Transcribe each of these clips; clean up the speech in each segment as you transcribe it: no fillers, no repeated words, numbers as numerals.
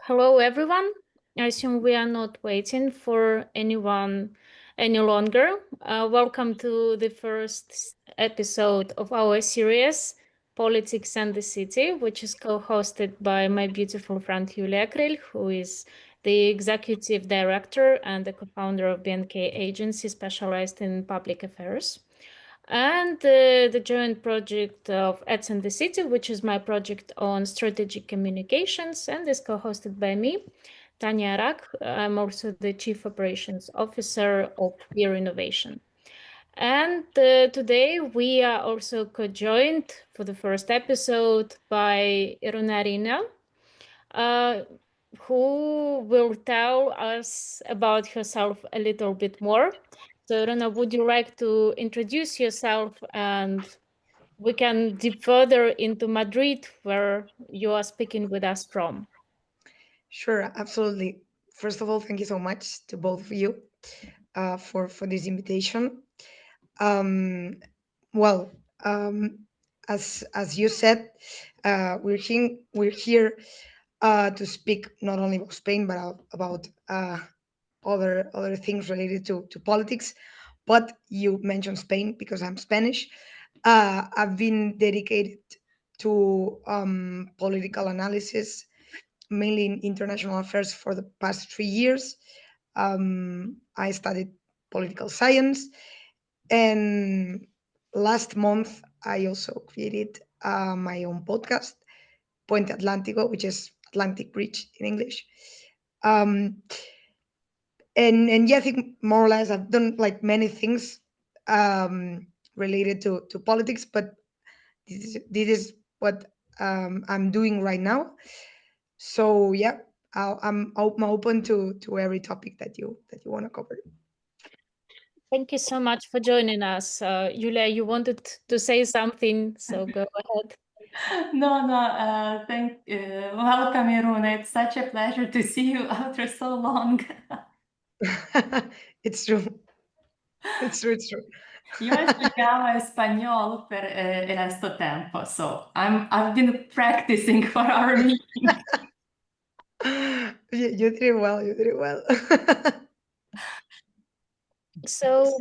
Hello, everyone. I assume we are not waiting for anyone any longer. Welcome to the first episode of our series, Politics and the City, which is co hosted by my beautiful friend Julia Kril, who is the executive director and the co founder of BNK Agency specialized in public affairs. And the joint project of Ads in the City, which is my project on strategic communications, and is co-hosted by me, Tania Rak. I'm also the Chief Operations Officer of Peer Innovation. And today we are also co-joined for the first episode by Irune Ariño, uh, who will tell us about herself a little bit more. So, Irene, would you like to introduce yourself and we can deep further into Madrid, where you are speaking with us from? Sure, absolutely. First of all, thank you so much to both of you for this invitation. Um, well, as you said, we're here to speak not only about Spain but about other things related to politics. But you mentioned Spain because I'm Spanish. I've been dedicated to political analysis, mainly in international affairs, for the past 3 years. I studied political science, and last month I also created my own podcast, Puente Atlántico, which is Atlantic Bridge in English. Um, and yeah, I think more or less I've done like many things related to politics, but this is what I'm doing right now. So yeah, I'm open to every topic that you want to cover. Thank you so much for joining us. Julia, you wanted to say something, so go ahead. No, no, welcome, Irune. It's such a pleasure to see you after so long. It's true. It's true. It's true. Io studiavo español per il resto tempo, so I've been practicing for our meeting. You did it well. You did it well. So,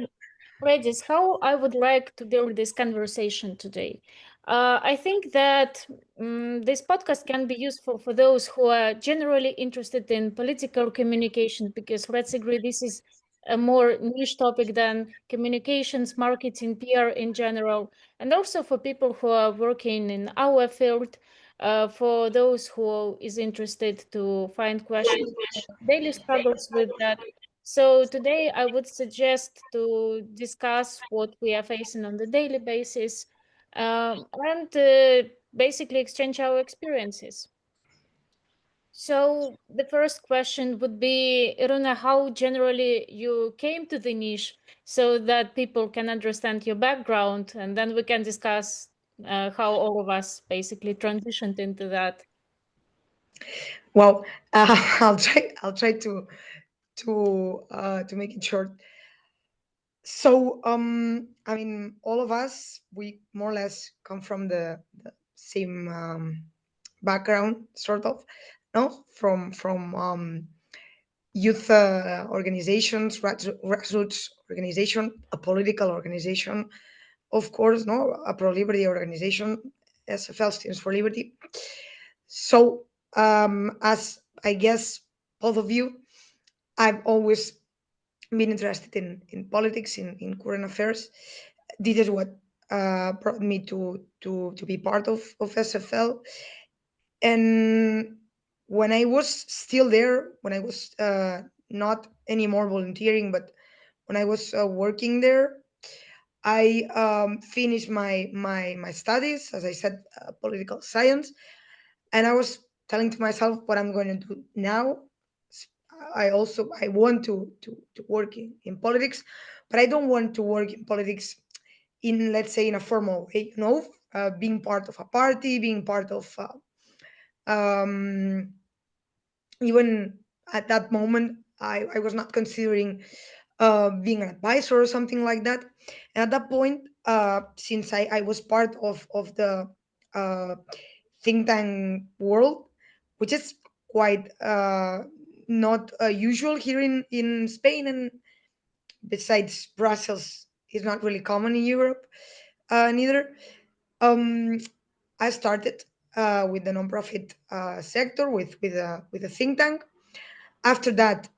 ladies, how I would like to build this conversation today. I think that this podcast can be useful for those who are generally interested in political communication, because let's agree this is a more niche topic than communications, marketing, PR in general, and also for people who are working in our field, for those who is interested to find questions, daily struggles with that. So today I would suggest to discuss what we are facing on the daily basis, and basically exchange our experiences. So the first question would be, Iruna, how generally you came to the niche so that people can understand your background, and then we can discuss how all of us basically transitioned into that. Well, I'll try to make it short. So, I mean, all of us, we more or less come from the same background, sort of, no, from youth organizations, grassroots organization, a political organization, of course, no, a pro-liberty organization, SFL stands for Liberty. So, as I guess both of you, I've always been interested in politics, in current affairs. This is what brought me to be part of SFL. And when I was still there, when I was not anymore volunteering, but when I was working there, I finished my studies, as I said, political science, and I was telling to myself what I'm going to do now. I want to work in politics, but I don't want to work in politics in, let's say, in a formal way, being part of a party, being part of um, even at that moment, I was not considering being an advisor or something like that. And at that point, since I was part of the uh, think tank world, which is quite not usual here in Spain, and besides Brussels, is not really common in Europe neither. Um, I started with the nonprofit sector with a think tank. After that,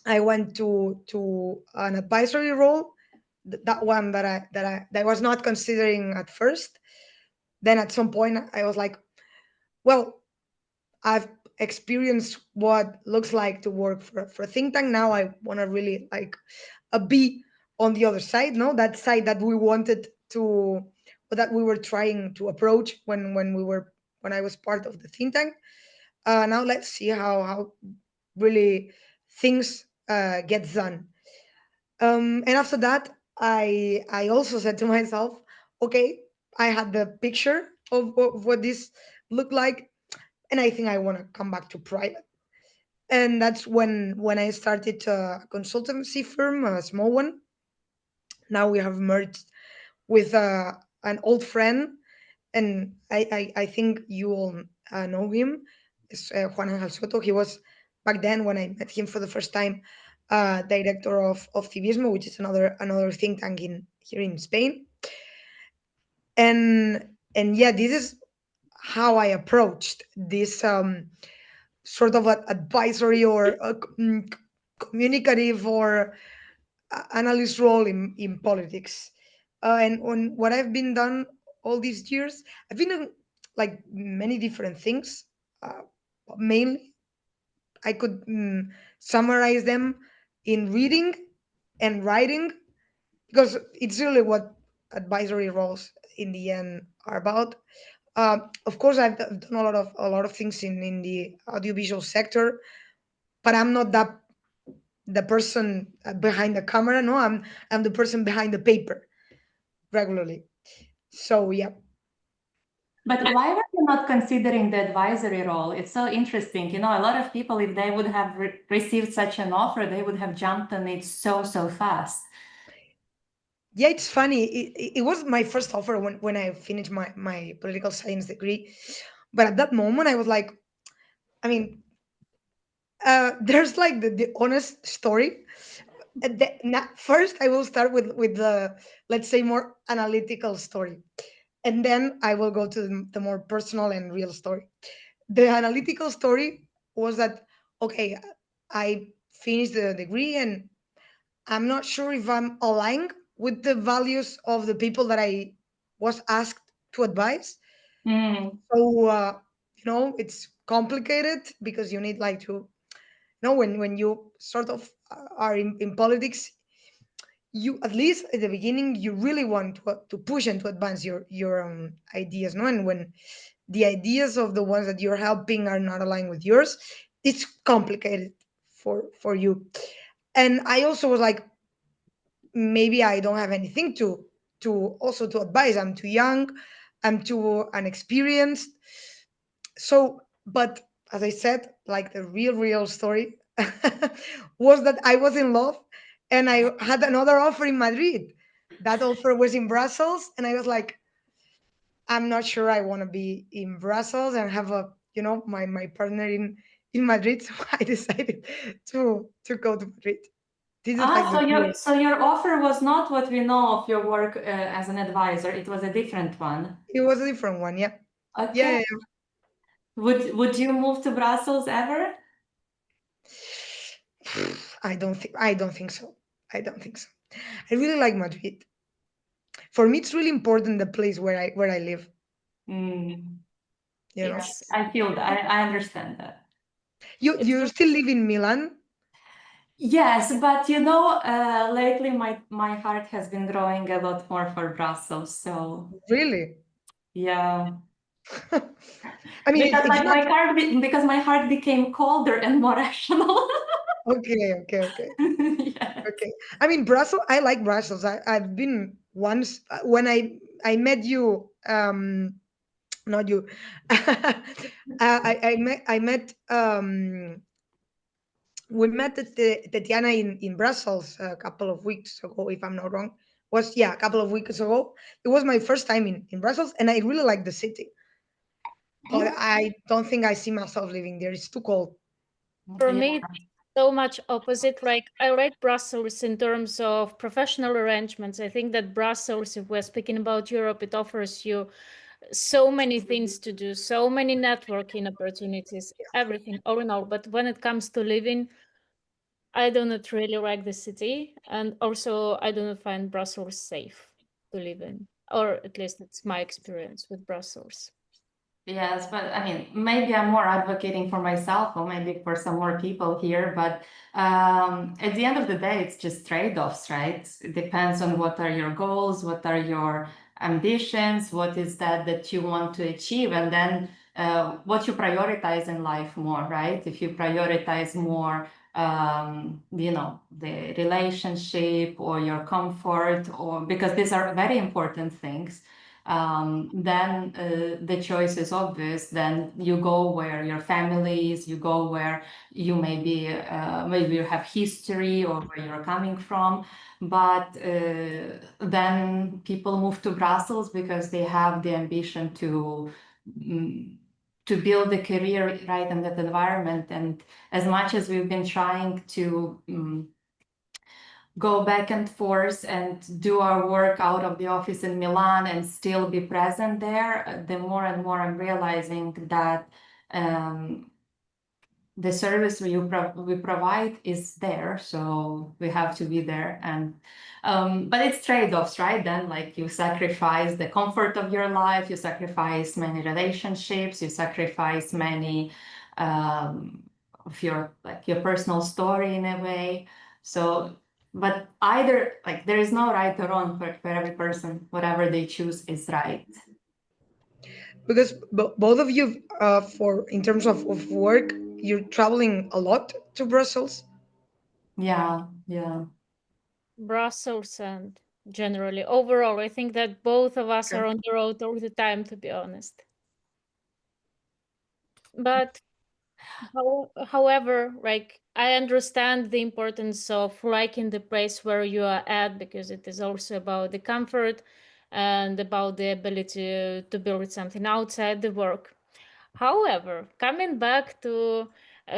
I went to an advisory role, that one that I was not considering at first. Then at some point I was like, well, I've experienced what looks like to work for a think tank. Now I want to really like be on the other side, no, that side that we wanted to, or that we were trying to approach when I was part of the think tank. Now let's see how really things get done. And after that, I also said to myself, okay, I had the picture of what this looked like, and I think I want to come back to private. And that's when I started a consultancy firm, a small one. Now we have merged with an old friend, and I think you all know him. It's Juan Angel Soto. He was back then when I met him for the first time, director of Civismo, which is another think tank in here in Spain. And yeah, this is how I approached this sort of advisory or communicative or analyst role in politics. And on what I've been done all these years, I've been doing like many different things. Uh, but mainly, I could summarize them in reading and writing, because it's really what advisory roles in the end are about. Of course, I've done a lot of things in the audiovisual sector, but I'm not the person behind the camera. No, I'm the person behind the paper regularly. So yeah. But why were you not considering the advisory role? It's so interesting. You know, a lot of people, if they would have received such an offer, they would have jumped on it so, so fast. Yeah, it's funny. It was my first offer when I finished my political science degree. But at that moment, I was like, I mean, there's like the honest story. First, I will start with the, let's say, more analytical story. And then I will go to the more personal and real story. The analytical story was that, okay, I finished the degree and I'm not sure if I'm aligned with the values of the people that I was asked to advise. Mm. So, it's complicated because you need like to, when you sort of are in politics, you, at least at the beginning, you really want to push and to advance your ideas, no? And when the ideas of the ones that you're helping are not aligned with yours, it's complicated for you. And I also was like, maybe I don't have anything to also to advise. I'm too young, I'm too unexperienced. So, but as I said, like the real story was that I was in love and I had another offer in Madrid. That offer was in Brussels, and I was like, I'm not sure I want to be in Brussels and have my partner in Madrid. So I decided to go to Madrid. This is like Ah, the real. so your offer was not what we know of your work as an advisor. It was a different one. It was a different one, yeah. Yeah, Okay. yeah, Would you move to Brussels ever? yeah. I don't think so. I don't think so. I really like Madrid. For me, it's really important the place where I live. Mm. You know, Yes, I feel that. I understand that. you It's you still live in Milan, Yes, but you know, lately my heart has been growing a lot more for Brussels. So really? yeah, I mean, because it's not because my heart became colder and more rational. okay. Okay, okay, Yes. okay. I mean, Brussels. I like Brussels. I've been once when I met you. Not you. I met we met Tatiana in Brussels a couple of weeks ago, if I'm not wrong. Was Yeah, a couple of weeks ago. It was my first time in Brussels, and I really like the city. but I don't think I see myself living there. It's too cold. For Yeah. me, so much opposite. Like I like Brussels in terms of professional arrangements. I think that Brussels, if we're speaking about Europe, it offers you so many things to do, so many networking opportunities, everything, all in all. But when it comes to living, I do not really like the city, and also I do not find Brussels safe to live in, or at least it's my experience with Brussels. Yes, but I mean, maybe I'm more advocating for myself or maybe for some more people here, but at the end of the day, it's just trade-offs, right? It depends on what are your goals, what are your ambitions, what is that you want to achieve, and then what you prioritize in life more, right? If you prioritize more, the relationship or your comfort, or because these are very important things, then the choice is obvious. Then you go where your family is, you go where you maybe you have history or where you're coming from. But then people move to Brussels because they have the ambition mm, to build a career right in that environment. And as much as we've been trying to go back and forth and do our work out of the office in Milan and still be present there, the more and more I'm realizing that the service we provide is there, so we have to be there. And but it's trade-offs, right? Then like you sacrifice the comfort of your life, you sacrifice many relationships, you sacrifice many of your personal story in a way. So but either, like, there is no right or wrong for every person. Whatever they choose is right. Because both of you, for in terms of work, you're traveling a lot to Brussels. Yeah, yeah. Brussels and generally overall, I think that both of us Okay. are on the road all the time, to be honest. But however, like I understand the importance of liking the place where you are at because it is also about the comfort and about the ability to build something outside the work. However, coming back to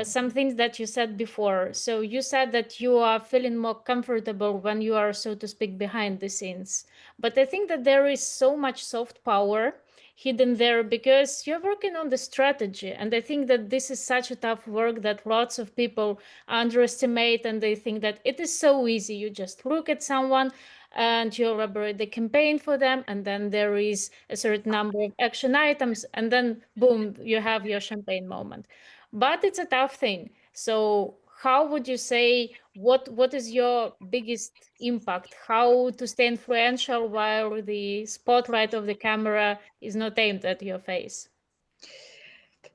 some things that you said before, so you said that you are feeling more comfortable when you are, so to speak, behind the scenes. But I think that there is so much soft power hidden there because you're working on the strategy. And I think that this is such a tough work that lots of people underestimate and they think that it is so easy. You just look at someone and you elaborate the campaign for them, and then there is a certain number of action items, and then boom, you have your champagne moment. But it's a tough thing. So how would you say what is your biggest impact? How to stay influential while the spotlight of the camera is not aimed at your face?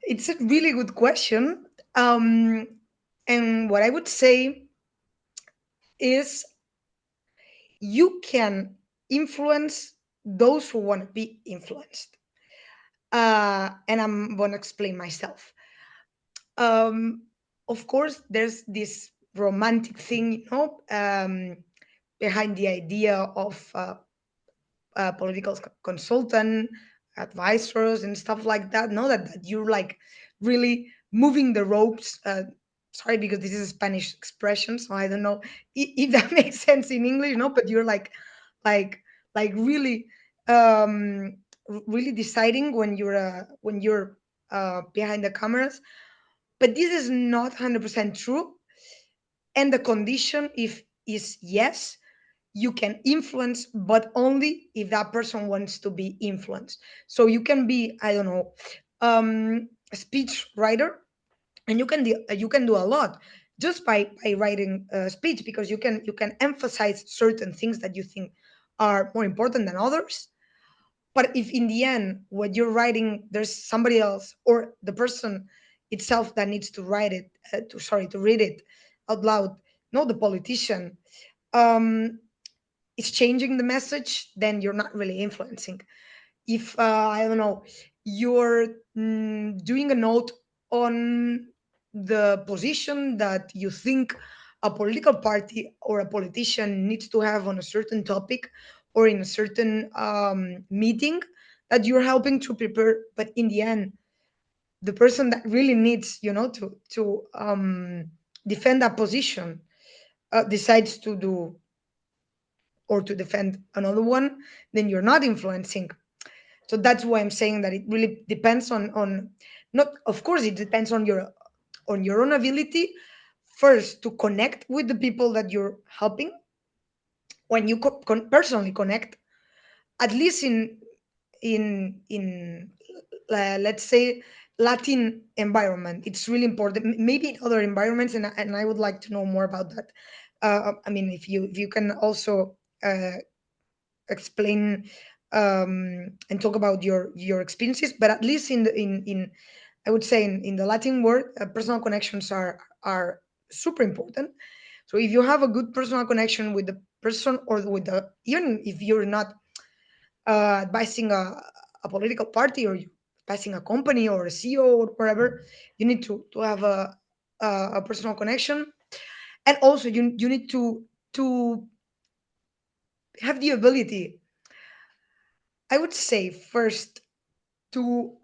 It's a really good question. And what I would say is you can influence those who want to be influenced. And I'm going to explain myself. Um, of course, there's this romantic thing, behind the idea of political consultant, advisors, and stuff like that. Know that you're like really moving the ropes. Sorry, because this is a Spanish expression, so I don't know if that makes sense in English. No, but you're like, really, really deciding when you're behind the cameras. But this is not 100% true. And the condition if is yes, you can influence, but only if that person wants to be influenced. So you can be, I don't know, a speech writer, and you can do a lot just by writing a speech, because you can emphasize certain things that you think are more important than others. But if in the end what you're writing, there's somebody else or the person itself that needs to write it, to read it out loud, not the politician, um, is changing the message, then you're not really influencing. If I don't know, you're doing a note on the position that you think a political party or a politician needs to have on a certain topic or in a certain meeting that you're helping to prepare, but in the end, the person that really needs, to defend a position, decides to do or to defend another one, then you're not influencing. So that's why I'm saying that it really depends on not, of course, it depends on your own ability first to connect with the people that you're helping. When you personally connect, at least in let's say Latin environment, it's really important. Maybe in other environments, and I would like to know more about that. I mean, if you can also explain, and talk about your experiences, but at least in I would say in the Latin world, personal connections are super important. So if you have a good personal connection with the person, or with the, even if you're not advising a political party, or you advising a company or a CEO or wherever, you need to have a personal connection. And also you need to have the ability, I would say, first, to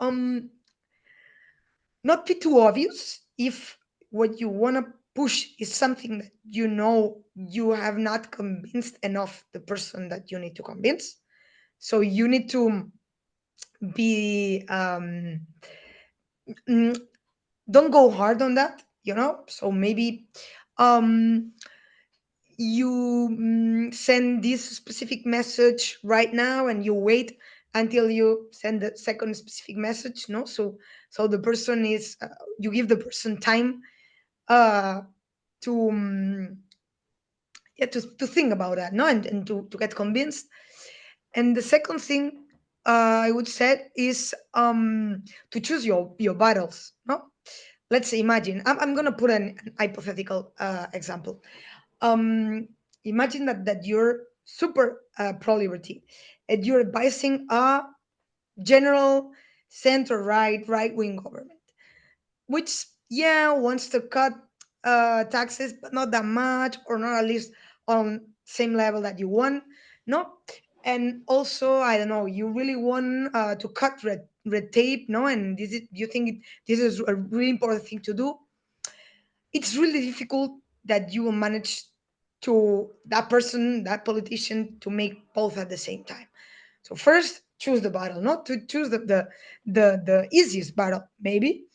not be too obvious if what you want to push is something that you have not convinced enough the person that you need to convince. So you need to be, mm, don't go hard on that, so maybe um you send this specific message right now, and you wait until you send the second specific message, no, so the person is, you give the person time, uh to yeah, to think about that, no, and to get convinced. And the second thing, I would say, is to choose your battles, no. Let's say, imagine, I'm gonna put an hypothetical example. um Imagine that you're super pro-liberty, and you're advising a general center right wing government, which, yeah, wants to cut taxes, but not that much, or not at least on same level that you want, no. And also, I don't know, you really want to cut red tape, no, and this is, you think this is a really important thing to do. It's really difficult that you will manage to that person, that politician, to make both at the same time. So first, choose the battle, not to choose the easiest battle, maybe,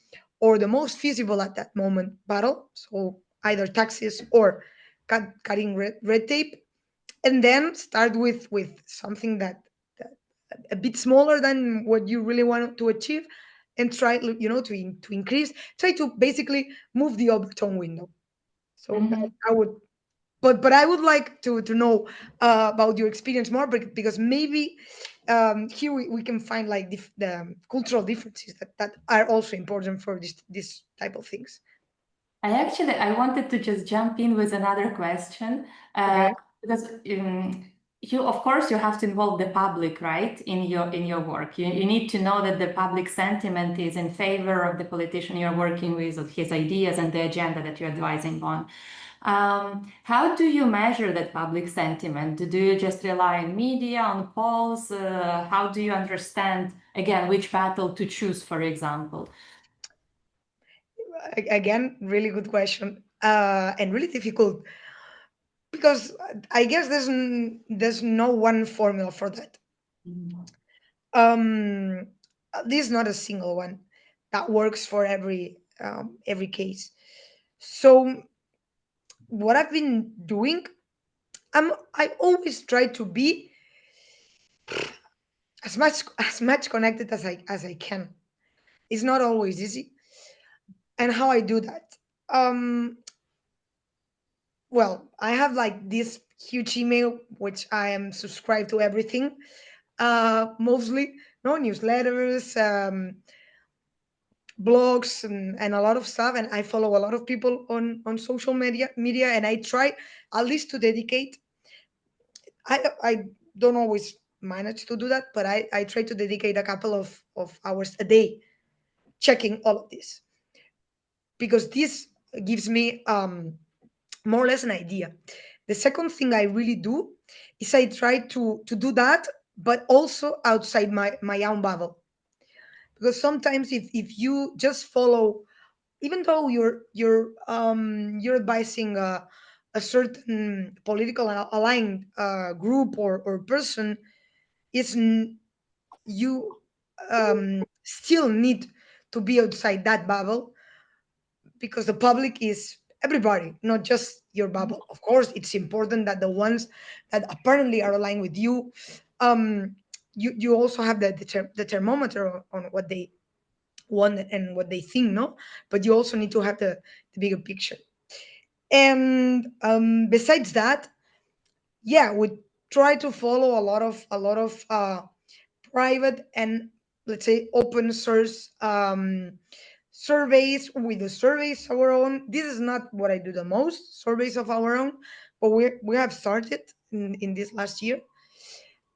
or the most feasible at that moment battle. So either taxes or cutting red tape, and then start with something that a bit smaller than what you really want to achieve, and try, to increase, try to basically move the overtone window. So that Mhm. I would, but I would like to know about your experience more, because maybe here we can find like the cultural differences that are also important for this type of things. I wanted to just jump in with another question, uh, Okay. because you, of course, you have to involve the public, right, in your work. You need to know that the public sentiment is in favor of the politician you're working with, of his ideas and the agenda that you're advising on. How do you measure that public sentiment? Do you just rely on media, on polls? How do you understand, again, which battle to choose, for example? Again, really good question, and really difficult, because I guess there's no one formula for that. Mhm. Um, this is not a single one that works for every case. So what I've been doing, I always try to be as much connected as I can. It's not always easy. And how I do that? Um, well, I have like this huge email which I am subscribed to everything. Mostly no newsletters, blogs, and a lot of stuff. And I follow a lot of people on social media, and I try at least to dedicate. I don't always manage to do that, but I try to dedicate a couple of hours a day checking all of this, because this gives me more or less an idea. The second thing I really do is I try to do that, but also outside my own bubble. because sometimes if you just follow, even though you're advising a certain political aligned group or person, it's you still need to be outside that bubble, because the public is everybody, not just your bubble. Of course, it's important that the ones that apparently are aligned with you, um, you also have the thermometer on what they want and what they think, no? But you also need to have the bigger picture. And besides that, yeah, we try to follow a lot of private and, let's say, open source surveys. With the surveys our own, this is not what I do the most, surveys of our own, but we have started in this last year.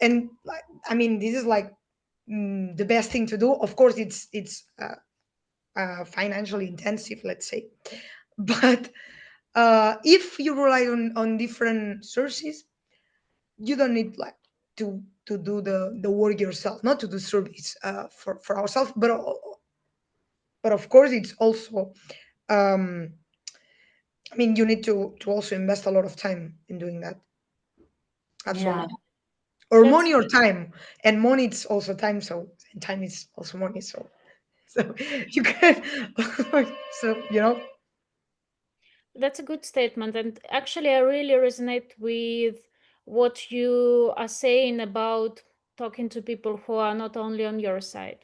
And like, I mean, this is like the best thing to do. Of course, it's financially intensive, let's say. But if you rely on different sources, you don't need like to do the work yourself, not to do surveys for ourselves. But of course, it's also, um, I mean, you need to also invest a lot of time in doing that. Yeah. Absolutely. Or That's money or time, and money it's also time. So, and time is also money. So you can, so That's a good statement. And actually, I really resonate with what you are saying about talking to people who are not only on your side.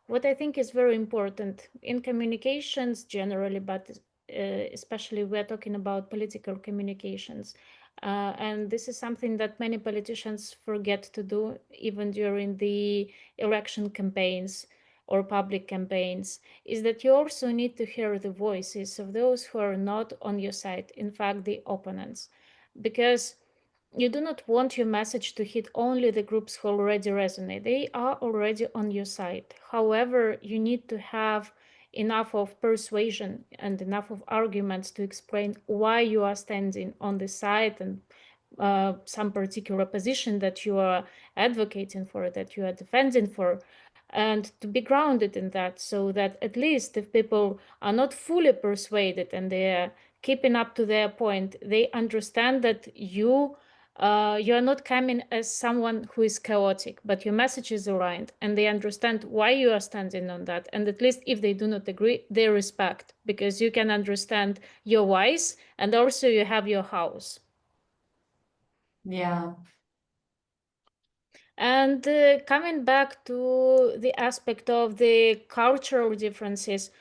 What I think is very important in communications generally, but especially we're talking about political communications. And this is something that many politicians forget to do, even during the election campaigns or public campaigns, is that you also need to hear the voices of those who are not on your side, in fact, the opponents. Because you do not want your message to hit only the groups who already resonate. They are already on your side. However, you need to have enough of persuasion and enough of arguments to explain why you are standing on the side and some particular position that you are advocating for, that you are defending for, and to be grounded in that, so that at least if people are not fully persuaded and they are keeping up to their point, they understand that you are not coming as someone who is chaotic, but your message is aligned, and they understand why you are standing on that. And at least if they do not agree, they respect, because you can understand your whys, and also you have your house. Yeah. And coming back to the aspect of the cultural differences,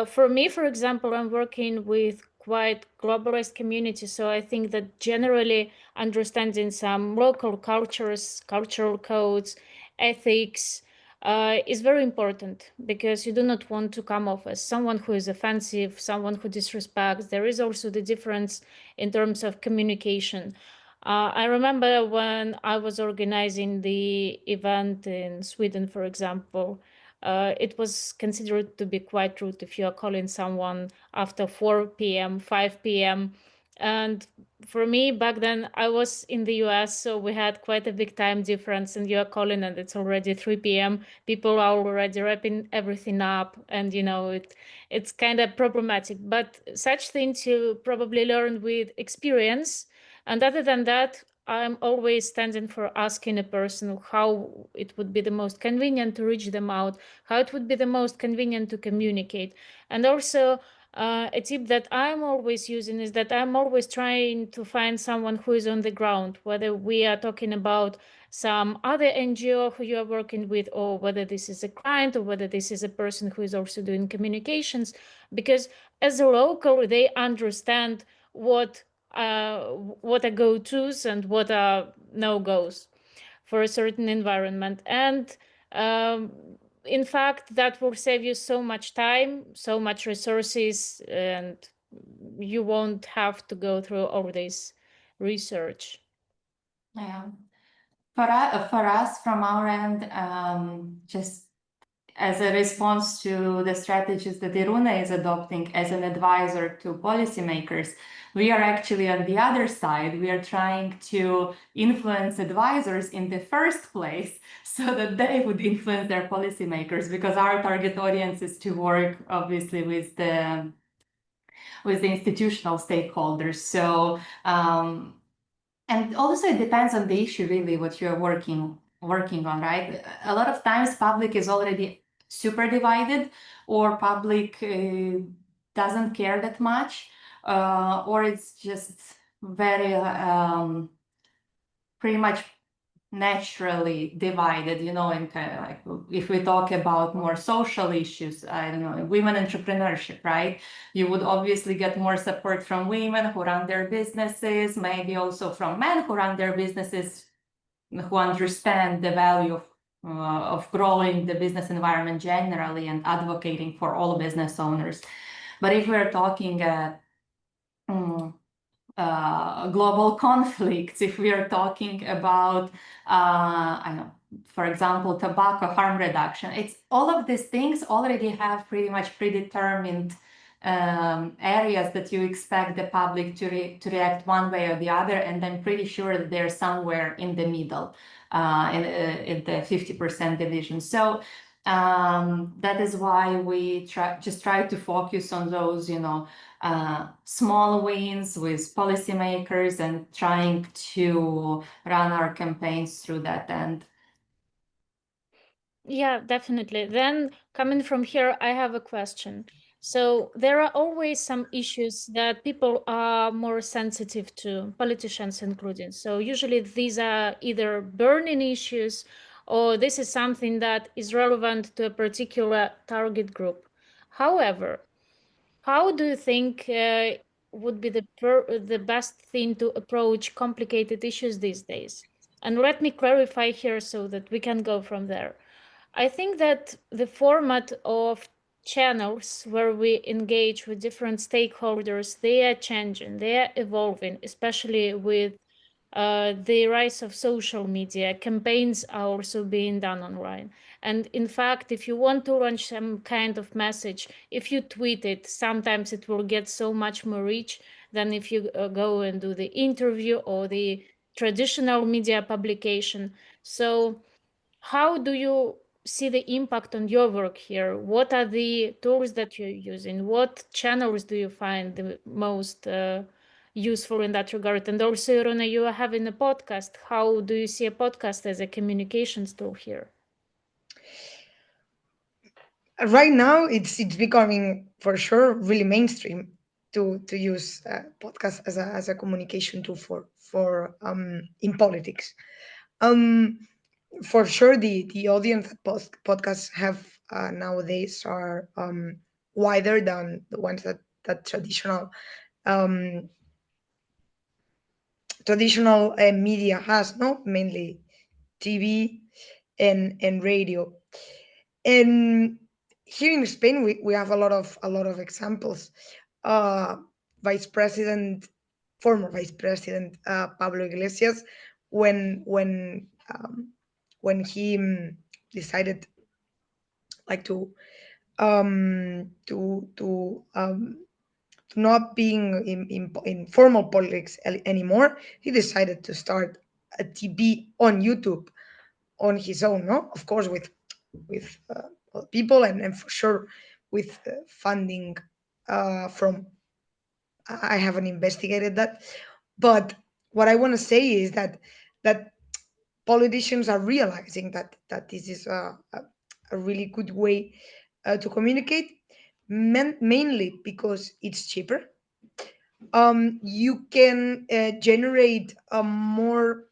for me, for example, I'm working with quite globalized communities, so I think that generally understanding some local cultures, cultural codes, ethics is very important, because you do not want to come off as someone who is offensive, someone who disrespects. There is also the difference in terms of communication. I remember when I was organizing the event in Sweden, for example, it was considered to be quite rude if you are calling someone after 4 p.m., 5 p.m. And for me, back then, I was in the US, so we had quite a big time difference, and you are calling and it's already 3 p.m. People are already wrapping everything up, and it's kind of problematic. But such things you probably learn with experience. And other than that, I'm always standing for asking a person how it would be the most convenient to reach them out, how it would be the most convenient to communicate. And also, a tip that I'm always using is that I'm always trying to find someone who is on the ground, whether we are talking about some other NGO who you are working with, or whether this is a client, or whether this is a person who is also doing communications. Because as a local, they understand what are go-tos and what are no-goes for a certain environment. And um, in fact, that will save you so much time, so much resources, and you won't have to go through all this research. Yeah. For us, from our end, just as a response to the strategies that Irune is adopting as an advisor to policymakers, we are actually on the other side. We are trying to influence advisors in the first place so that they would influence their policymakers, because our target audience is to work obviously with the institutional stakeholders. So and also it depends on the issue, really, what you're working on, right? A lot of times public is already super divided, or public doesn't care that much, or it's just very pretty much naturally divided, and kind of like, if we talk about more social issues, I don't know, women entrepreneurship, right? You would obviously get more support from women who run their businesses, maybe also from men who run their businesses, who understand the value of growing the business environment generally and advocating for all business owners. But if we're talking global conflicts, if we are talking about, I know, for example, tobacco harm reduction, it's all of these things already have pretty much predetermined areas that you expect the public to react one way or the other, and I'm pretty sure that they're somewhere in the middle, in the 50% division. So that is why we try to focus on those, small wins with policymakers and trying to run our campaigns through that end. Yeah, definitely. Then coming from here, I have a question. So there are always some issues that people are more sensitive to, politicians including. So usually these are either burning issues, or this is something that is relevant to a particular target group. However, how do you think would be the best thing to approach complicated issues these days? And let me clarify here so that we can go from there. I think that the format of channels where we engage with different stakeholders, they are changing, they are evolving, especially with the rise of social media. Campaigns are also being done online. And in fact, if you want to launch some kind of message, if you tweet it, sometimes it will get so much more reach than if you go and do the interview or the traditional media publication. So how do you see the impact on your work here? What are the tools that you're using? What channels do you find the most useful in that regard? And also, Irona, you are having a podcast. How do you see a podcast as a communications tool here? Right now, it's becoming for sure really mainstream to use podcast as a communication tool for in politics. Um, for sure, the audience that podcasts have nowadays are wider than the ones that um, traditional media has, no, mainly TV and radio. And here in Spain, we have a lot of examples. Uh, Vice President, former Vice President Pablo Iglesias, when he decided like to not being in formal politics anymore, he decided to start a TV on YouTube on his own, no, of course, with people, and for sure with funding from, I haven't investigated that, but what I want to say is that politicians are realizing that this is a really good way to communicate, mainly because it's cheaper. You can generate a more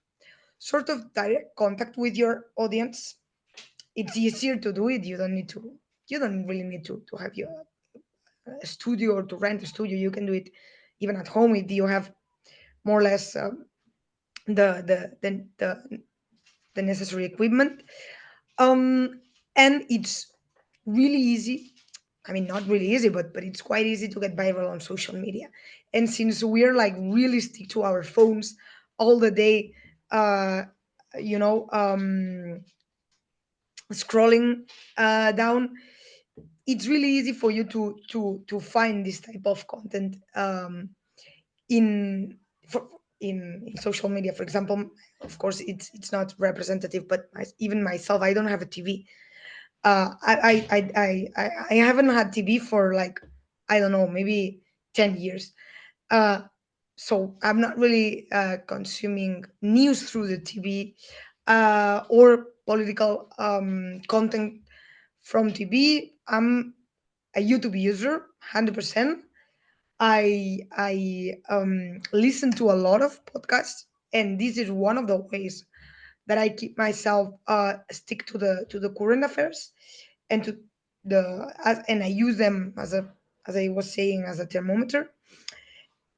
sort of direct contact with your audience. It's easier to do it. You don't really need to have a studio or to rent a studio. You can do it even at home if you have more or less the, the the the the necessary equipment. And it's really easy. I mean, not really easy, but it's quite easy to get viral on social media. And since we're like really stick to our phones all the day, uh, you know, scrolling down, it's really easy for you to find this type of content in for, in social media. For example, of course, it's not representative, but even myself, I don't have a TV. I haven't had TV for like, I don't know, maybe 10 years. Uh, so I'm not really consuming news through the TV or political content from TV. I'm a YouTube user, 100%. I listen to a lot of podcasts, and this is one of the ways that I keep myself stick to the current affairs and to and I use them as a, as I was saying, as a thermometer.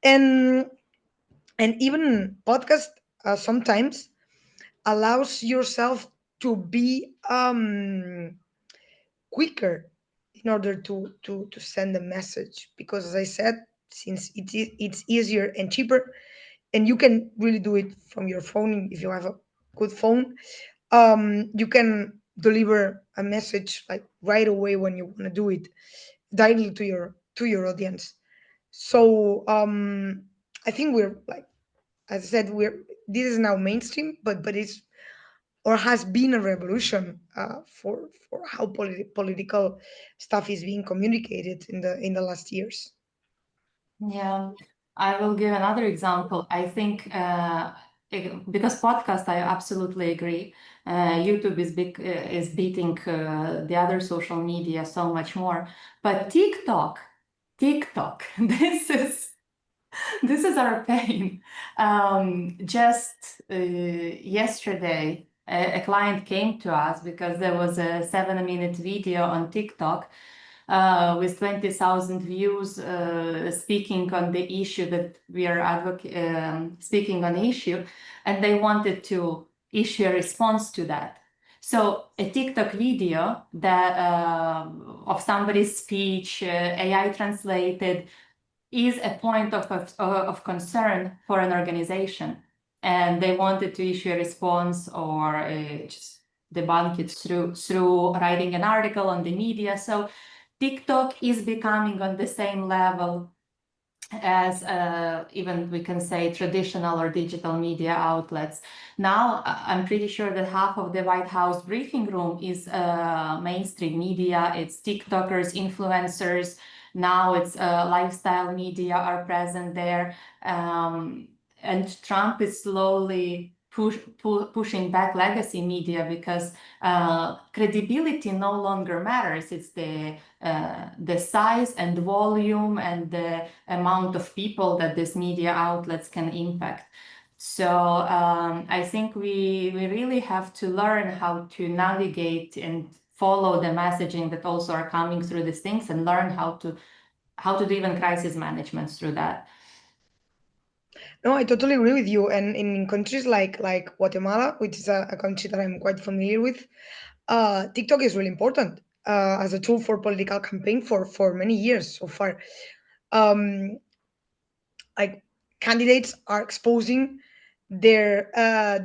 And even podcast sometimes allows yourself to be quicker in order to send a message, because as I said, since it's easier and cheaper, and you can really do it from your phone if you have a good phone. You can deliver a message like right away when you want to do it, directly to your audience. So I think we're like, as I said, we're this is now mainstream, but it's or has been a revolution for how political stuff is being communicated in the last years. Yeah, I will give another example. I think because podcast, I absolutely agree. YouTube is beating the other social media so much more. But TikTok, this is our pain. Just yesterday, a client came to us because there was a 7-minute video on TikTok with 20,000 views speaking on the issue that we are speaking on the issue, and they wanted to issue a response to that. So a TikTok video that of somebody's speech, AI translated, is a point of concern for an organization, and they wanted to issue a response or just debunk it through writing an article on the media. So TikTok is becoming on the same level as even we can say traditional or digital media outlets. Now, I'm pretty sure that half of the White House briefing room is mainstream media. It's TikTokers, influencers. Now it's lifestyle media are present there. And Trump is slowly pushing back legacy media because credibility no longer matters. It's the size and volume and the amount of people that these media outlets can impact. So I think we really have to learn how to navigate and follow the messaging that also are coming through these things, and learn how to do even crisis management through that. No, I totally agree with you. And in countries like Guatemala, which is a country that I'm quite familiar with, TikTok is really important as a tool for political campaign for many years so far. Um, like candidates are exposing their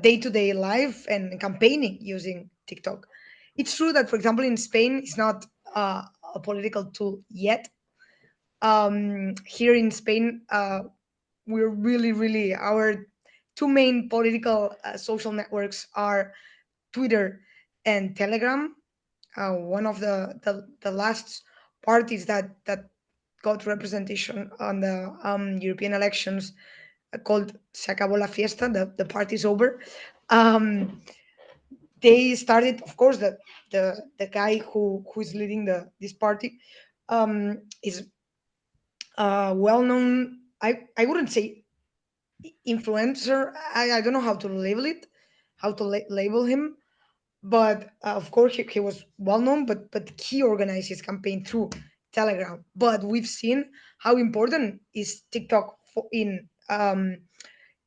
day-to-day life and campaigning using TikTok. It's true that, for example, in Spain, it's not a political tool yet. Here in Spain, we're really our two main political social networks are Twitter and Telegram. One of the last parties that got representation on the European elections, called Se acabó la fiesta, the party's over. Um, they started, of course, the guy who is leading this party is well known. I wouldn't say influencer. I don't know how to label it, how to label him, but of course he was well known, but he organized his campaign through Telegram. But we've seen how important is TikTok in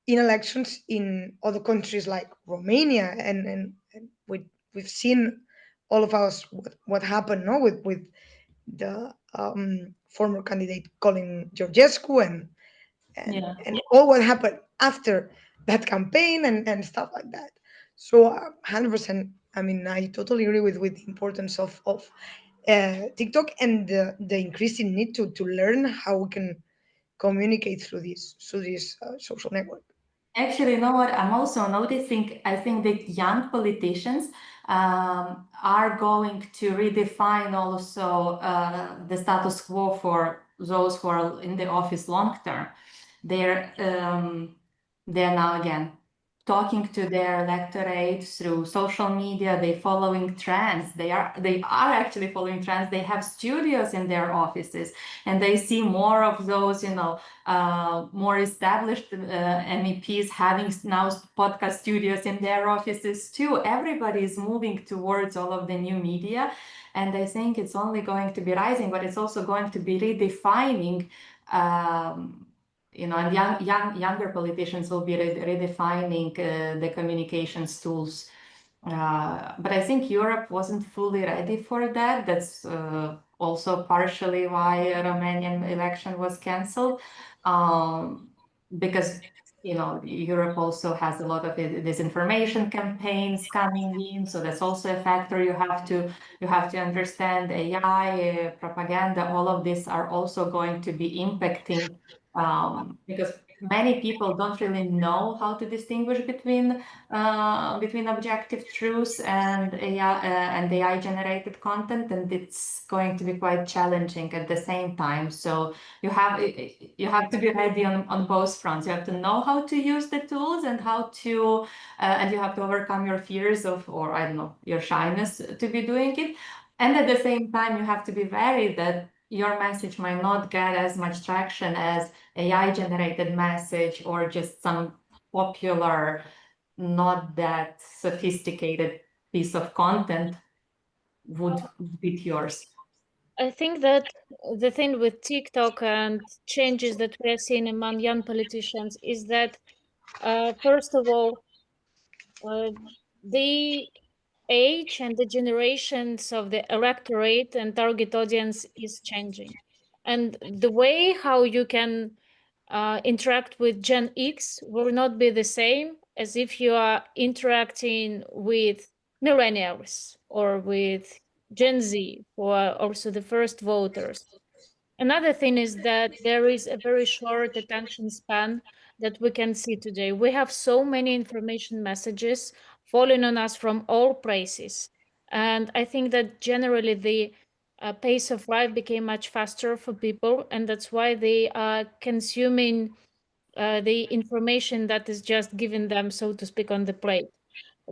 elections in other countries like Romania, and we've seen all of us what happened, no, with the former candidate Colin Georgescu, Yeah. and all what happened after that campaign and stuff like that. So 100% I mean, I totally agree with the importance of TikTok and the increasing need to learn how we can communicate through this social network. Actually, you know what? I'm also noticing, I think that young politicians are going to redefine also the status quo for those who are in the office long term. They're they're now again talking to their electorate through social media. They're following trends. They are actually following trends. They have studios in their offices, and they see more of those, more established MEPs having now podcast studios in their offices too. Everybody is moving towards all of the new media, and I think it's only going to be rising, but it's also going to be redefining. And younger politicians will be redefining the communications tools. But I think Europe wasn't fully ready for that. That's also partially why a Romanian election was cancelled, because Europe also has a lot of disinformation campaigns coming in, so that's also a factor. You have to understand AI, propaganda. All of these are also going to be impacting, because many people don't really know how to distinguish between objective truths and AI generated content, and it's going to be quite challenging at the same time. So you have to be ready on both fronts. You have to know how to use the tools and and you have to overcome your fears or I don't know, your shyness to be doing it. And at the same time, you have to be wary that your message might not get as much traction as AI generated message or just some popular, not that sophisticated piece of content would beat yours. I think that the thing with TikTok and changes that we are seeing among young politicians is that, first of all, uh, the age and the generations of the electorate and target audience is changing. And the way how you can interact with Gen X will not be the same as if you are interacting with millennials or with Gen Z, who are also the first voters. Another thing is that there is a very short attention span that we can see today. We have so many information messages falling on us from all places. And I think that generally the pace of life became much faster for people, and that's why they are consuming the information that is just given them, so to speak, on the plate.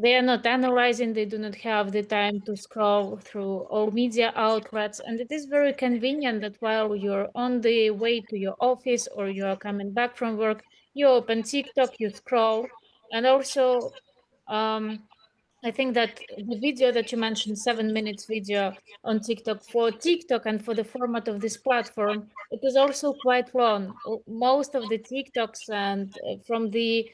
They are not analyzing, they do not have the time to scroll through all media outlets. And it is very convenient that while you're on the way to your office or you are coming back from work, you open TikTok, you scroll. And also, um, I think that the video that you mentioned, 7 minutes video on TikTok, for TikTok and for the format of this platform, it is also quite long. Most of the TikToks and from the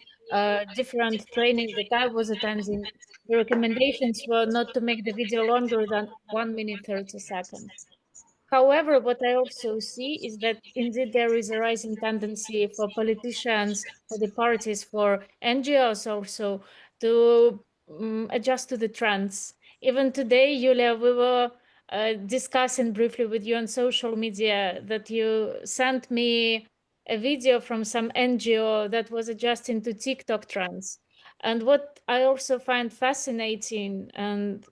different training that I was attending, the recommendations were not to make the video longer than 1 minute 30 seconds. However, what I also see is that indeed there is a rising tendency for politicians, for the parties, for NGOs also to adjust to the trends. Even today, Julia, we were discussing briefly with you on social media that you sent me a video from some NGO that was adjusting to TikTok trends. And what I also find fascinating and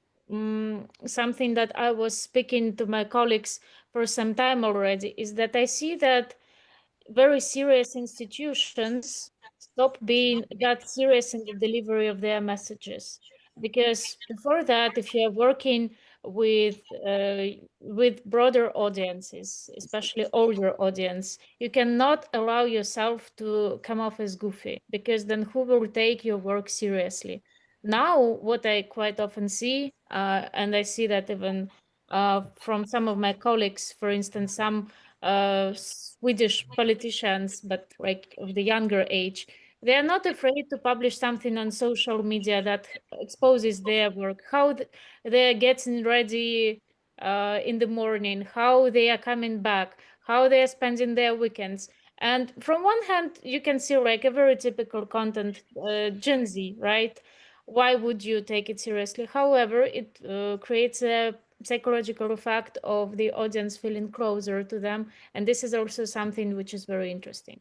something that I was speaking to my colleagues for some time already is that I see that very serious institutions stop being that serious in the delivery of their messages. Because before that, if you are working with broader audiences, especially older audience, you cannot allow yourself to come off as goofy, because then who will take your work seriously? Now, what I quite often see, and I see that even from some of my colleagues, for instance, some Swedish politicians, but like of the younger age, they are not afraid to publish something on social media that exposes their work, how they are getting ready in the morning, how they are coming back, how they are spending their weekends. And from one hand, you can see like a very typical content, Gen Z, right? why would you take it seriously? However, it creates a psychological effect of the audience feeling closer to them, and this is also something which is very interesting.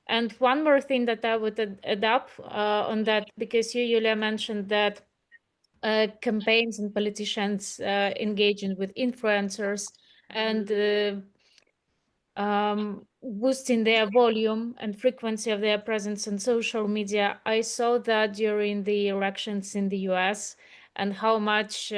And one more thing that I would add up on that, because you, Julia, mentioned that campaigns and politicians engaging with influencers and boosting their volume and frequency of their presence on social media. I saw that during the elections in the US and how much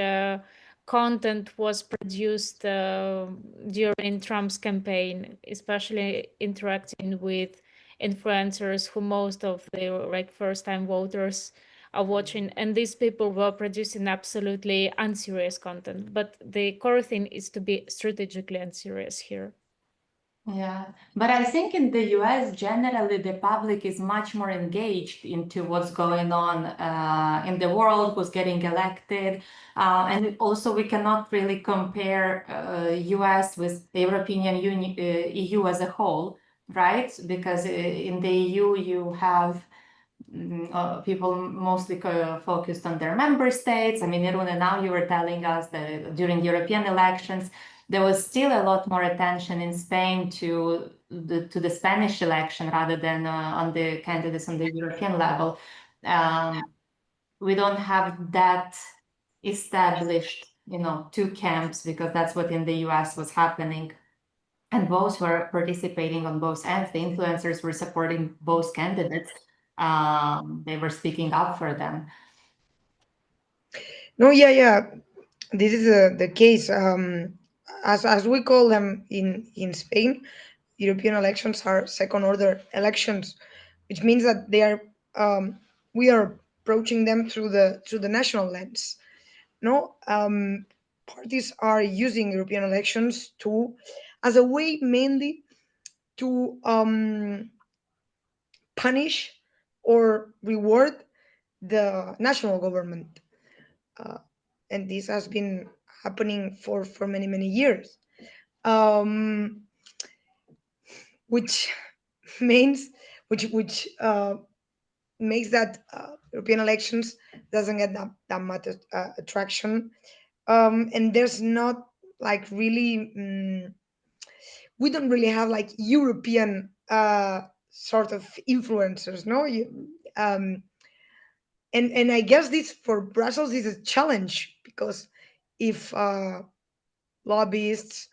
content was produced during Trump's campaign, especially interacting with influencers who most of the like first-time voters are watching, and these people were producing absolutely unserious content. But the core thing is to be strategically unserious here. Yeah, but I think in the US, generally, the public is much more engaged into what's going on in the world, who's getting elected. And also, we cannot really compare US with the European Union, EU as a whole, right? Because in the EU, you have people mostly focused on their member states. I mean, Irune, now you were telling us that during European elections, there was still a lot more attention in Spain to the Spanish election rather than on the candidates on the European level. We don't have that established, two camps, because that's what in the US was happening. And both were participating on both ends. The influencers were supporting both candidates. They were speaking up for them. No, yeah. This is the case. As we call them in Spain, European elections are second order elections, which means that they are we are approaching them through the national lens. No, parties are using European elections to as a way mainly to punish or reward the national government, and this has been happening for many years, um, which means which makes that European elections doesn't get that much attraction, and there's not like really we don't really have like European sort of influencers, no? And I guess this for Brussels is a challenge because if lobbyists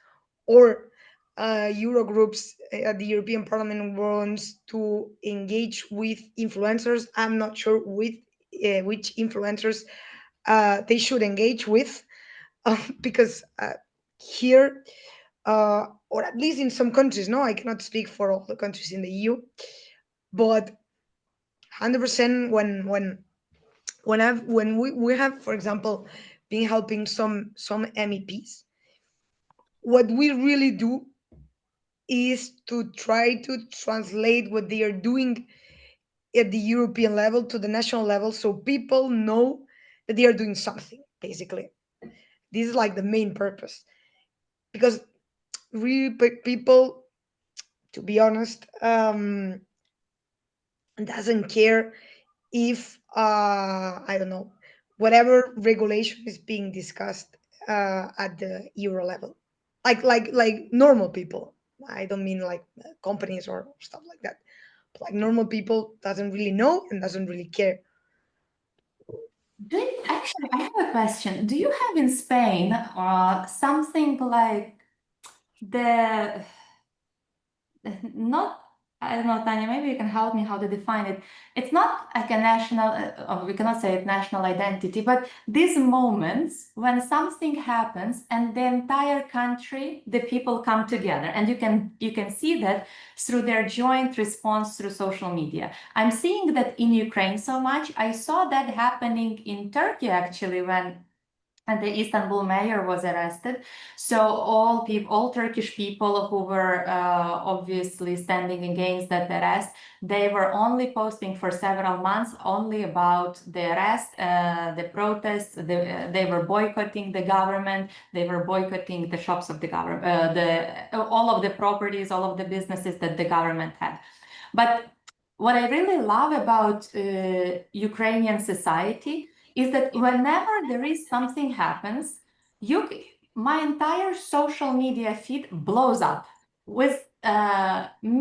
or Euro groups at the European Parliament wants to engage with influencers, I'm not sure with which influencers they should engage with, because here, or at least in some countries, no, I cannot speak for all the countries in the EU, but 100% when we have, for example, been helping some MEPs, what we really do is to try to translate what they are doing at the European level to the national level, so people know that they are doing something. Basically, this is like the main purpose, because really people, to be honest, doesn't care if I don't know, whatever regulation is being discussed at the euro level, like normal people. I don't mean like companies or stuff like that, but like normal people doesn't really know and doesn't really care. Actually, I have a question. Do you have in Spain something like the not, I don't know, Tanya, maybe you can help me how to define it. It's not like a national, we cannot say it national identity, but these moments when something happens and the entire country, the people come together, and you can see that through their joint response through social media. I'm seeing that in Ukraine so much. I saw that happening in Turkey actually when and the Istanbul mayor was arrested. So all Turkish people who were obviously standing against that arrest, they were only posting for several months only about the arrest, the protests. They were boycotting the government. They were boycotting the shops of the government, all of the properties, all of the businesses that the government had. But what I really love about Ukrainian society is that whenever there is something happens, my entire social media feed blows up with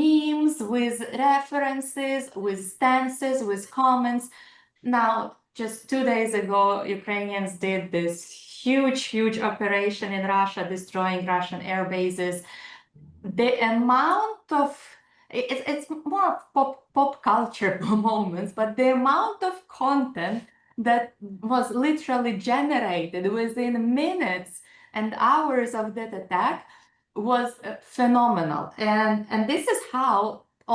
memes, with references, with stances, with comments. Now, just 2 days ago, Ukrainians did this huge operation in Russia, destroying Russian air bases. The amount of it's more pop culture moments, but the amount of content that was literally generated within minutes and hours of that attack was phenomenal. And this is how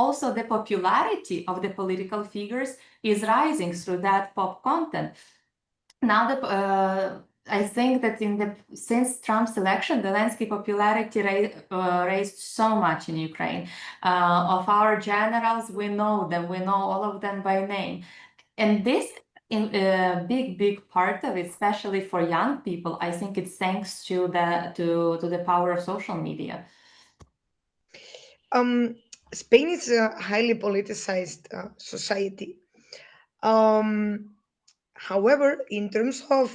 also the popularity of the political figures is rising through that pop content. Now I think that since Trump's election, the landscape popularity raised so much in Ukraine. Of our generals, we know them, we know all of them by name. And this big part of it, especially for young people, I think it's thanks to the power of social media. Spain is a highly politicized society. However, in terms of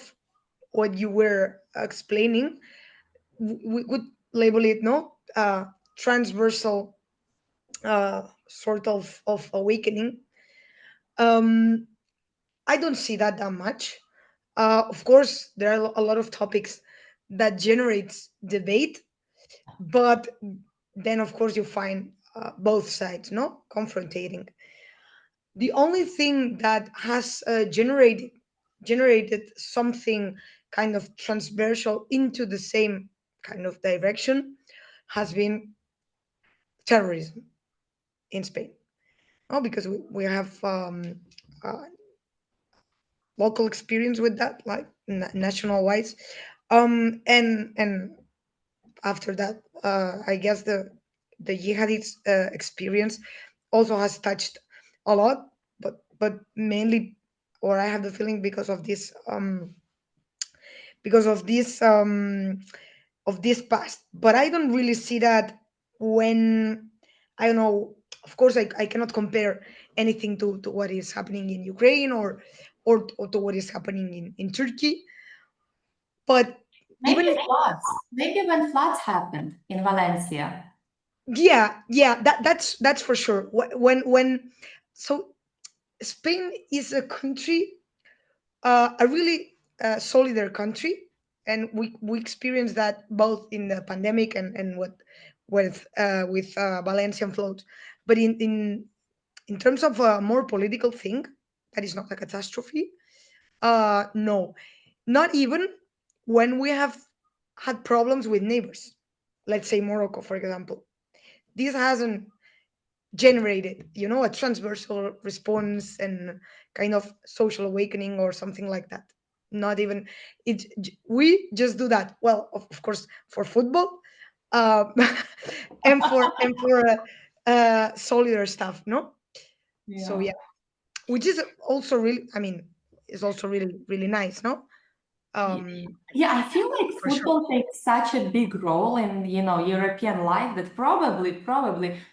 what you were explaining, we could label it transversal sort of awakening. I don't see that much. Of course, there are a lot of topics that generates debate, but then of course you find both sides, no, confrontating. The only thing that has generated something kind of transversal into the same kind of direction has been terrorism in Spain. Oh, because we have uh, local experience with that, like national wise, and after that, I guess the jihadist experience also has touched a lot, but mainly, or I have the feeling because of this past. But I don't really see that when I don't know. Of course, I cannot compare anything to what is happening in Ukraine or to what is happening in Turkey. But Maybe even floods. Maybe when floods happened in Valencia. yeah, that's for sure. When so Spain is a country, a really solidar country, and we experienced that both in the pandemic and what with Valencian flood. But in terms of a more political thing, that is not a catastrophe. No, not even when we have had problems with neighbors. Let's say Morocco, for example. This hasn't generated, a transversal response and kind of social awakening or something like that. Not even it. We just do that. Well, of course, for football, and for solidar stuff. No, so yeah, which is also really. I mean, is also really nice. No, Yeah, I feel like for sure. football takes such a big role in, European life that probably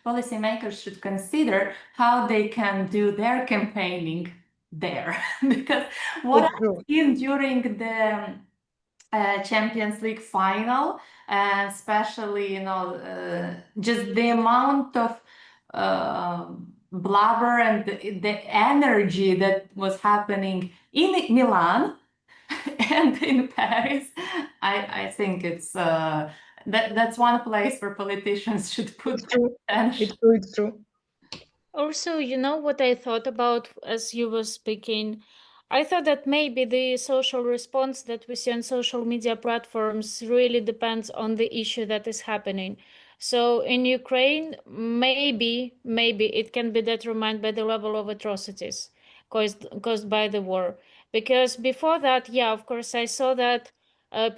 policymakers should consider how they can do their campaigning there. Because what It's I've true. seen during the Champions League final, especially, just the amount of blubber and the energy that was happening in Milan and in Paris, I think it's that's one place where politicians should put It's true. attention. It's true. It's true. Also, you know what I thought about as you were speaking? I thought that maybe the social response that we see on social media platforms really depends on the issue that is happening. So in Ukraine, maybe it can be determined by the level of atrocities caused by the war. Because before that, yeah, of course, I saw that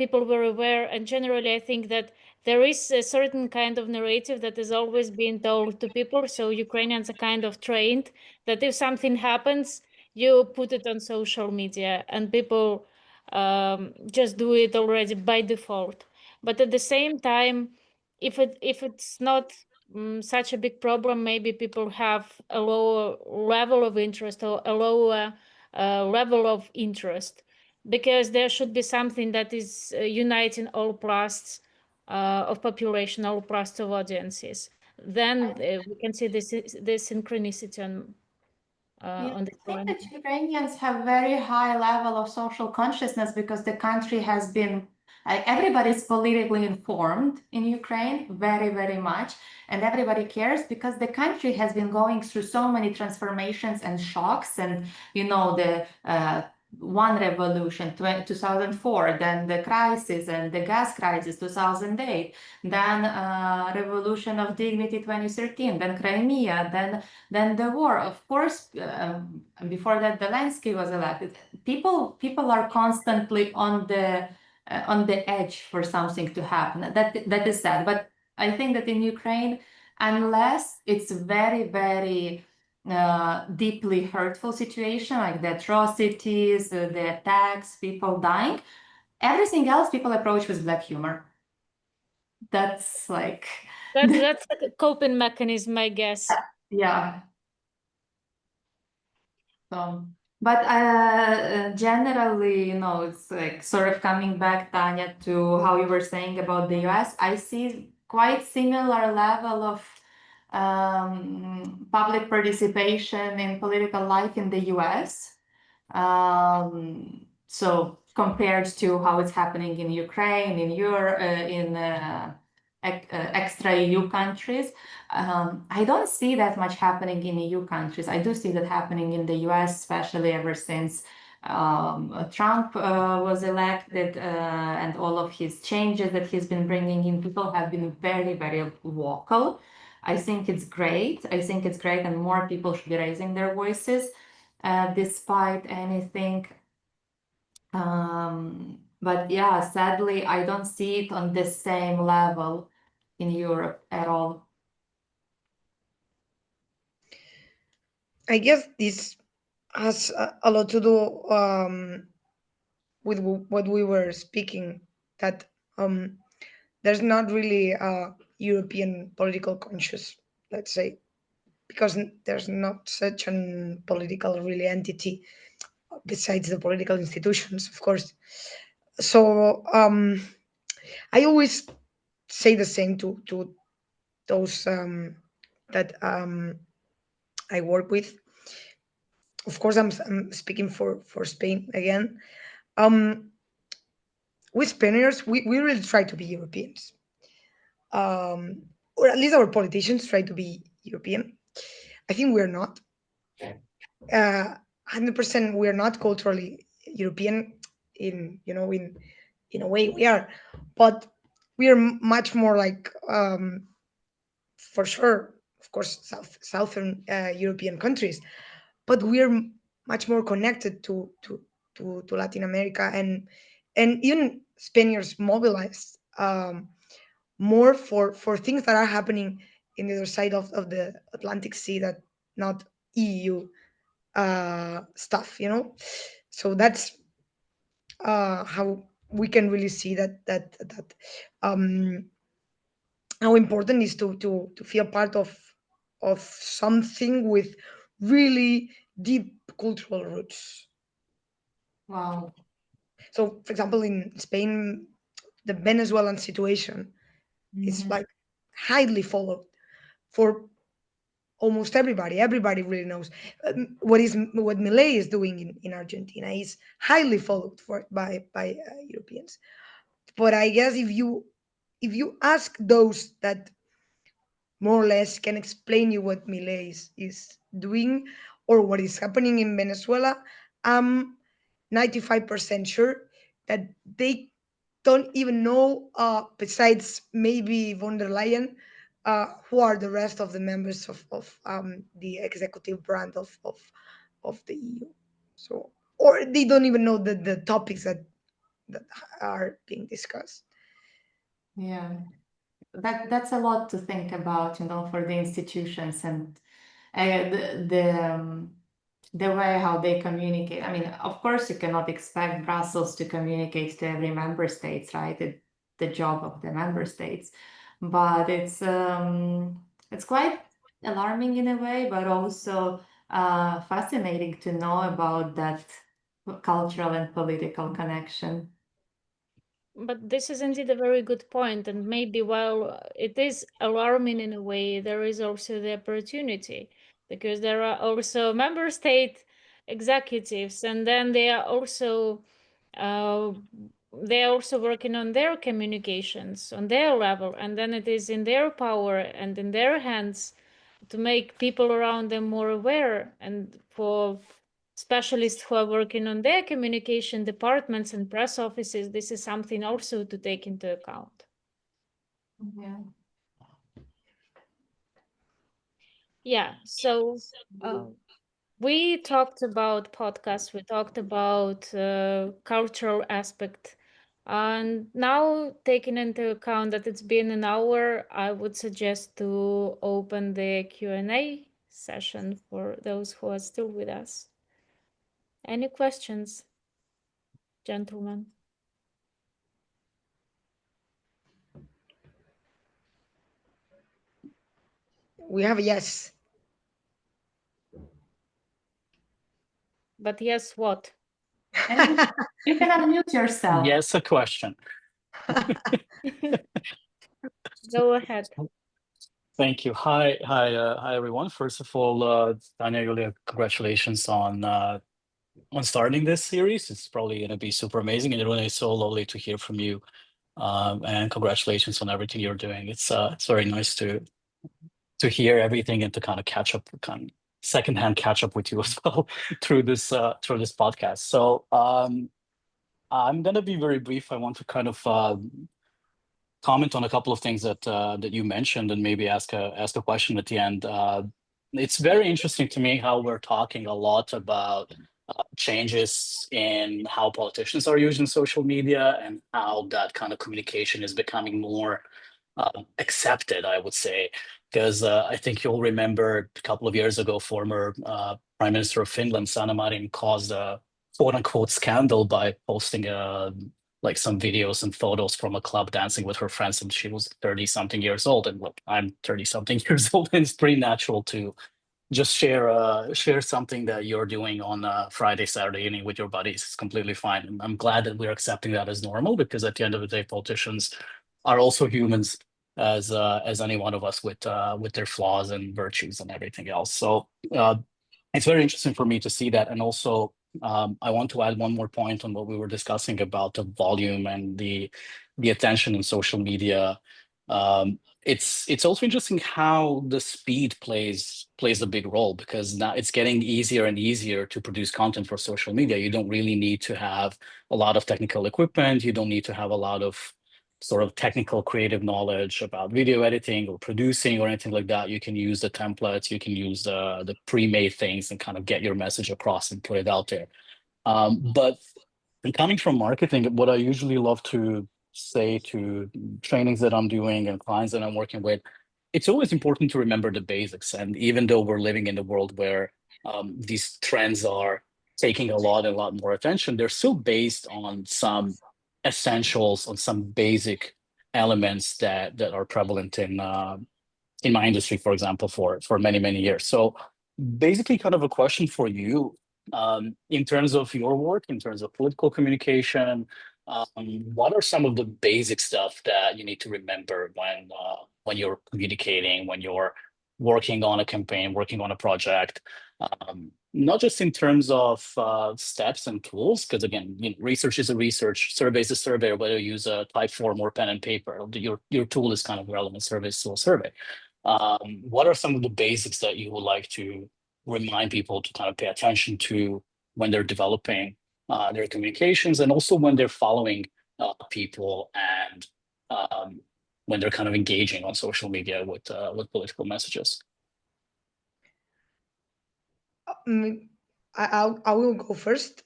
people were aware, and generally, I think that there is a certain kind of narrative that is always being told to people. So Ukrainians are kind of trained that if something happens, you put it on social media, and people just do it already by default. But at the same time, if it's not such a big problem, maybe people have a lower level of interest or a lower level of interest. because there should be something that is uniting all plasts of population, all plasts of audiences. Then we can see this synchronicity on the I think point. that Ukrainians have very high level of social consciousness because the country has been, everybody's politically informed in Ukraine, very, very much. And everybody cares because the country has been going through so many transformations and shocks. And, you know, the one revolution, 2004, then the crisis and the gas crisis, 2008, then revolution of dignity, 2013, then Crimea, then the war. Of course, before that, Zelensky was elected. People are constantly on the edge for something to happen. That is sad. But I think that in Ukraine, unless it's very, very deeply hurtful situation, like the atrocities, the attacks, people dying, everything else people approach with black humor. That's like That's like a coping mechanism, I guess. yeah. So, but generally, you know, it's like sort of coming back, Tanya, to how you were saying about the US. I see quite similar level of public participation in political life in the US. So compared to how it's happening in Ukraine, in Europe, in extra EU countries, I don't see that much happening in EU countries. I do see that happening in the US, especially ever since Trump was elected, and all of his changes that he's been bringing in. People have been very, very vocal. I think it's great. I think it's great, and more people should be raising their voices despite anything. But yeah, sadly, I don't see it on the same level in Europe at all. I guess this has a lot to do with what we were speaking, that there's not really a European political conscious, let's say, because there's not such an political really entity besides the political institutions, of course. So I always say the same to those that I work with. Of course, I'm speaking for Spain again. We Spaniards, we really try to be Europeans, or at least our politicians try to be European. I think we're not. 100% we're not culturally European in, in a way we are, but we are much more like, for sure, of course, southern European countries, but we're much more connected to Latin America, and even Spaniards mobilized more for things that are happening in the other side of the Atlantic Sea, that not EU stuff, So that's how we can really see that um, how important is to feel part of something with really deep cultural roots. Wow. So, for example, in Spain, the Venezuelan situation is Mhm. like highly followed for almost everybody. Everybody really knows what Milei is doing in Argentina is highly followed by Europeans. But I guess if you ask those that more or less can explain you what Milei is doing or what is happening in Venezuela, I'm 95% sure that they don't even know, besides maybe von der Leyen, who are the rest of the members of the executive branch of the EU. So, or they don't even know the topics that are being discussed. Yeah, that's a lot to think about, you know, for the institutions and the way how they communicate. I mean, of course, you cannot expect Brussels to communicate to every member states, right? It's the job of the member states, but it's quite alarming in a way, but also fascinating to know about that cultural and political connection. But this is indeed a very good point, and maybe while it is alarming in a way, there is also the opportunity, because there are also member state executives, and then uh, they are also working on their communications on their level, and then it is in their power and in their hands to make people around them more aware, and for specialists who are working on their communication departments and press offices, this is something also to take into account. Yeah. Yeah, so we talked about podcasts, we talked about cultural aspect, and now taking into account that it's been an hour, I would suggest to open the Q&A session for those who are still with us. Any questions, gentlemen? We have a yes. But yes, what? And you can unmute yourself. Yes, a question. Go ahead. Thank you. Hi, everyone. First of all, Tania, Julia, congratulations on starting this series. It's probably going to be super amazing, and Irune, it's so lovely to hear from you. And congratulations on everything you're doing. It's very nice to hear everything and to kind of catch up, kind of secondhand catch up with you as well through this podcast. So I'm going to be very brief. I want to kind of comment on a couple of things that you mentioned, and maybe ask a question at the end. It's very interesting to me how we're talking a lot about changes in how politicians are using social media and how that kind of communication is becoming more accepted, I would say. Because I think you'll remember a couple of years ago, former Prime Minister of Finland, Sanna Marin, caused a quote unquote scandal by posting like some videos and photos from a club dancing with her friends, and she was 30 something years old, and look, I'm 30 something years old, and it's pretty natural to just share something that you're doing on Friday, Saturday evening with your buddies. It's completely fine, and I'm glad that we're accepting that as normal, because at the end of the day, politicians are also humans as any one of us with their flaws and virtues and everything else. So it's very interesting for me to see that. And also I want to add one more point on what we were discussing about the volume and the attention in social media. It's also interesting how the speed plays a big role, because now it's getting easier and easier to produce content for social media. You don't really need to have a lot of technical equipment. You don't need to have a lot of sort of technical creative knowledge about video editing or producing or anything like that. You can use the templates, you can use the pre-made things and kind of get your message across and put it out there. But coming from marketing, what I usually love to say to trainings that I'm doing and clients that I'm working with, it's always important to remember the basics. And even though we're living in a world where these trends are taking a lot more attention, they're still based on some essentials, on some basic elements that are prevalent in my industry, for example, for many years. So basically, kind of a question for you, in terms of your work, in terms of political communication, what are some of the basic stuff that you need to remember when you're communicating, when you're working on a campaign, working on a project? Not just in terms of steps and tools, because again, research is a research, survey is a survey, or whether you use a type form or pen and paper, your tool is kind of relevant. Survey is still a survey. What are some of the basics that you would like to remind people to kind of pay attention to when they're developing their communications, and also when they're following people, and when they're kind of engaging on social media with political messages? I will go first.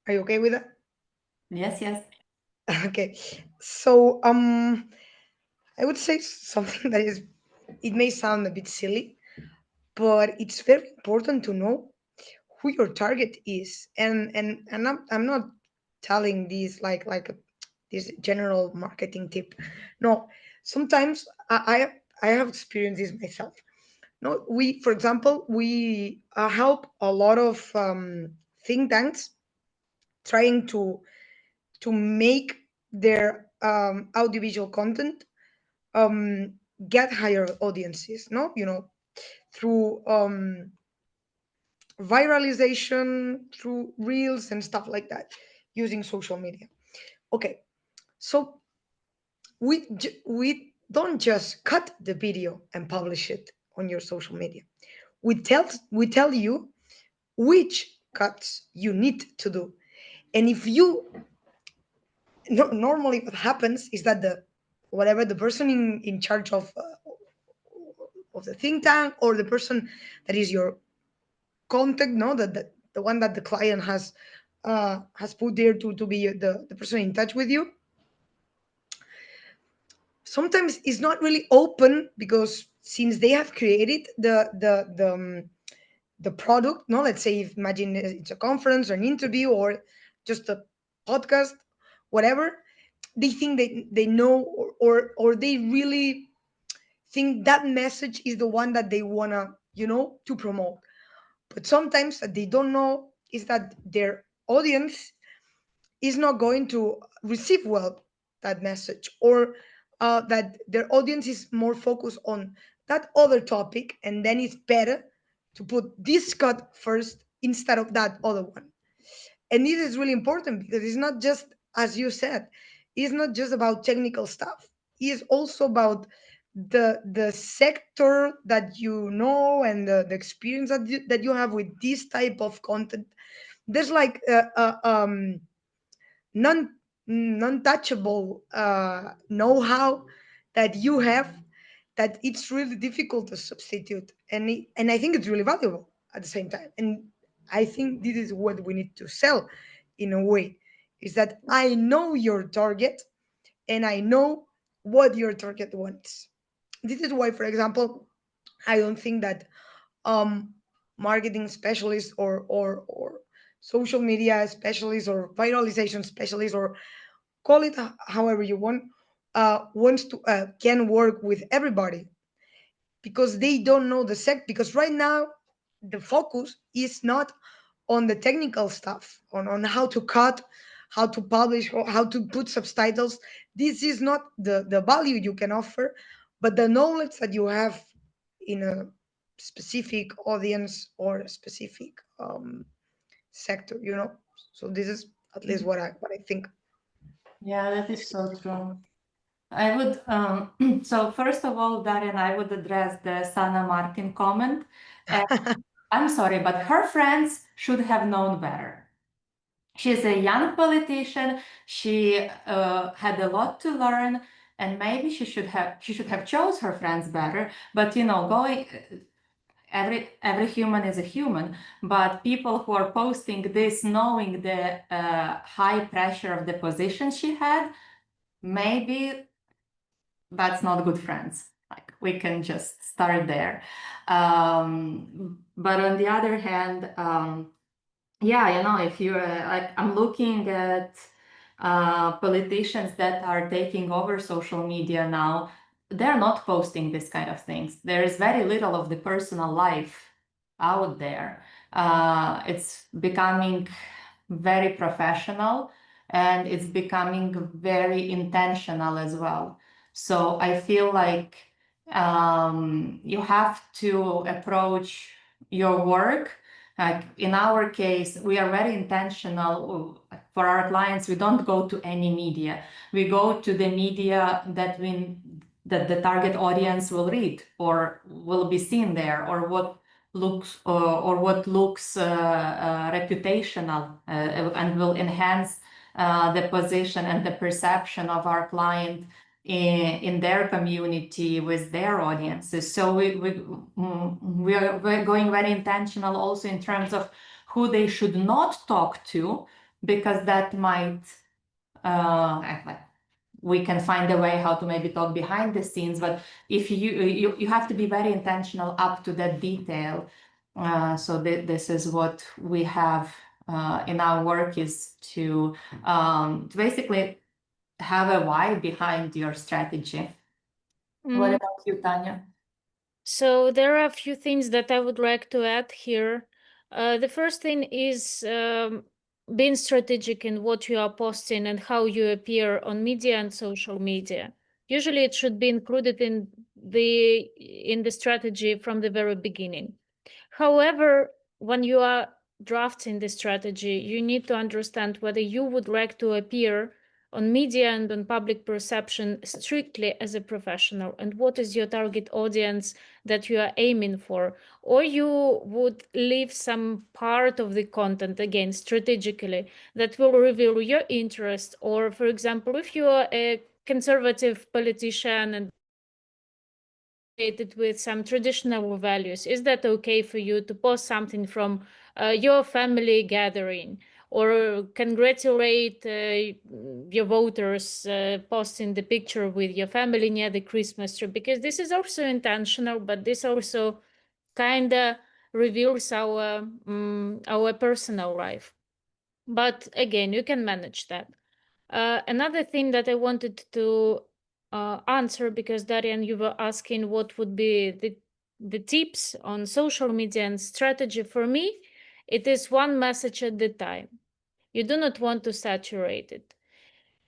Are you okay with that? Yes, yes. Okay. So I would say something that is, it may sound a bit silly, but it's very important to know who your target is. And I'm not telling this this general marketing tip. No, sometimes I have experienced this myself. No, we, for example, we help a lot of think tanks trying to make their audiovisual content get higher audiences, no, through viralization, through reels and stuff like that, using social media. Okay, so we don't just cut the video and publish it on your social media. We tell you which cuts you need to do. And if you normally what happens is that the person in charge of the think tank, or the person that is your contact, no, the one that the client has put there to be the person in touch with you, sometimes is not really open, because since they have created the product, no, let's say, if imagine it's a conference or an interview or just a podcast, whatever, they think they know, or they really think that message is the one that they wanna, to promote. But sometimes that they don't know is that their audience is not going to receive well that message, or that their audience is more focused on that other topic, and then it's better to put this cut first instead of that other one. And this is really important, because it's not just, as you said, it's not just about technical stuff. It's also about the sector that you know, and the experience that you have with this type of content. There's like non-touchable know-how that you have, that it's really difficult to substitute, and I think it's really valuable at the same time. And I think this is what we need to sell, in a way, is that I know your target, and I know what your target wants. This is why, for example, I don't think that um marketing specialists, or social media specialists, or viralization specialists, or call it however you want, wants to can work with everybody, because they don't know the because right now the focus is not on the technical stuff, on how to cut, how to publish, or how to put subtitles. This is not the value you can offer, but the knowledge that you have in a specific audience, or a specific sector, so this is at least what I think. Yeah, that is so true. I would, so first of all, Darren, I would address the Sana Martin comment. And I'm sorry, but her friends should have known better. She's a young politician. She had a lot to learn, and maybe she should have chose her friends better. But going, every human is a human. But people who are posting this, knowing the high pressure of the position she had, maybe that's not good friends. Like, we can just start there. But on the other hand, yeah, if you're like, I'm looking at politicians that are taking over social media now, they're not posting this kind of things. There is very little of the personal life out there. It's becoming very professional, and it's becoming very intentional as well. So I feel like you have to approach your work. Like in our case, we are very intentional. For our clients, we don't go to any media. We go to the media that the target audience will read, or will be seen there, or what looks reputational, and will enhance the position and the perception of our client in their community with their audiences. So we're going very intentional also in terms of who they should not talk to, because that might we can find a way how to maybe talk behind the scenes, but if you have to be very intentional up to that detail. So this is what we have in our work, is to basically have a why behind your strategy. What about you, Tanya? So there are a few things that I would like to add here. The first thing is being strategic in what you are posting and how you appear on media and social media. Usually it should be included in the strategy from the very beginning. However, when you are drafting the strategy, you need to understand whether you would like to appear on media and on public perception strictly as a professional, and what is your target audience that you are aiming for, or you would leave some part of the content, again strategically, that will reveal your interest. Or for example, if you are a conservative politician and with some traditional values, is that okay for you to post something from your family gathering, or congratulate your voters posting the picture with your family near the Christmas tree? Because this is also intentional, but this also kind of reveals our personal life. But again, you can manage that. Another thing that I wanted to answer, because Darian, you were asking what would be the tips on social media and strategy. For me, it is one message at the time. You do not want to saturate it.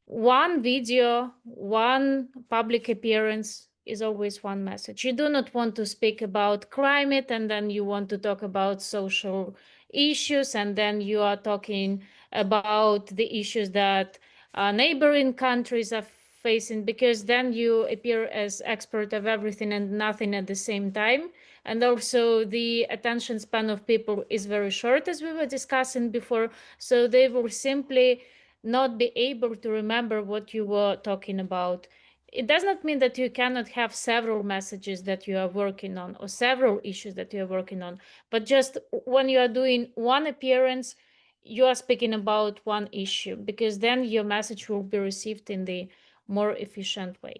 One video, one public appearance is always one message. You do not want to speak about climate and then you want to talk about social issues, and then you are talking about the issues that neighboring countries are facing, because then you appear as expert of everything and nothing at the same time. And also the attention span of people is very short, as we were discussing before, so they will simply not be able to remember what you were talking about. It does not mean that you cannot have several messages that you are working on or several issues that you are working on, but just when you are doing one appearance, you are speaking about one issue, because then your message will be received in the more efficient way.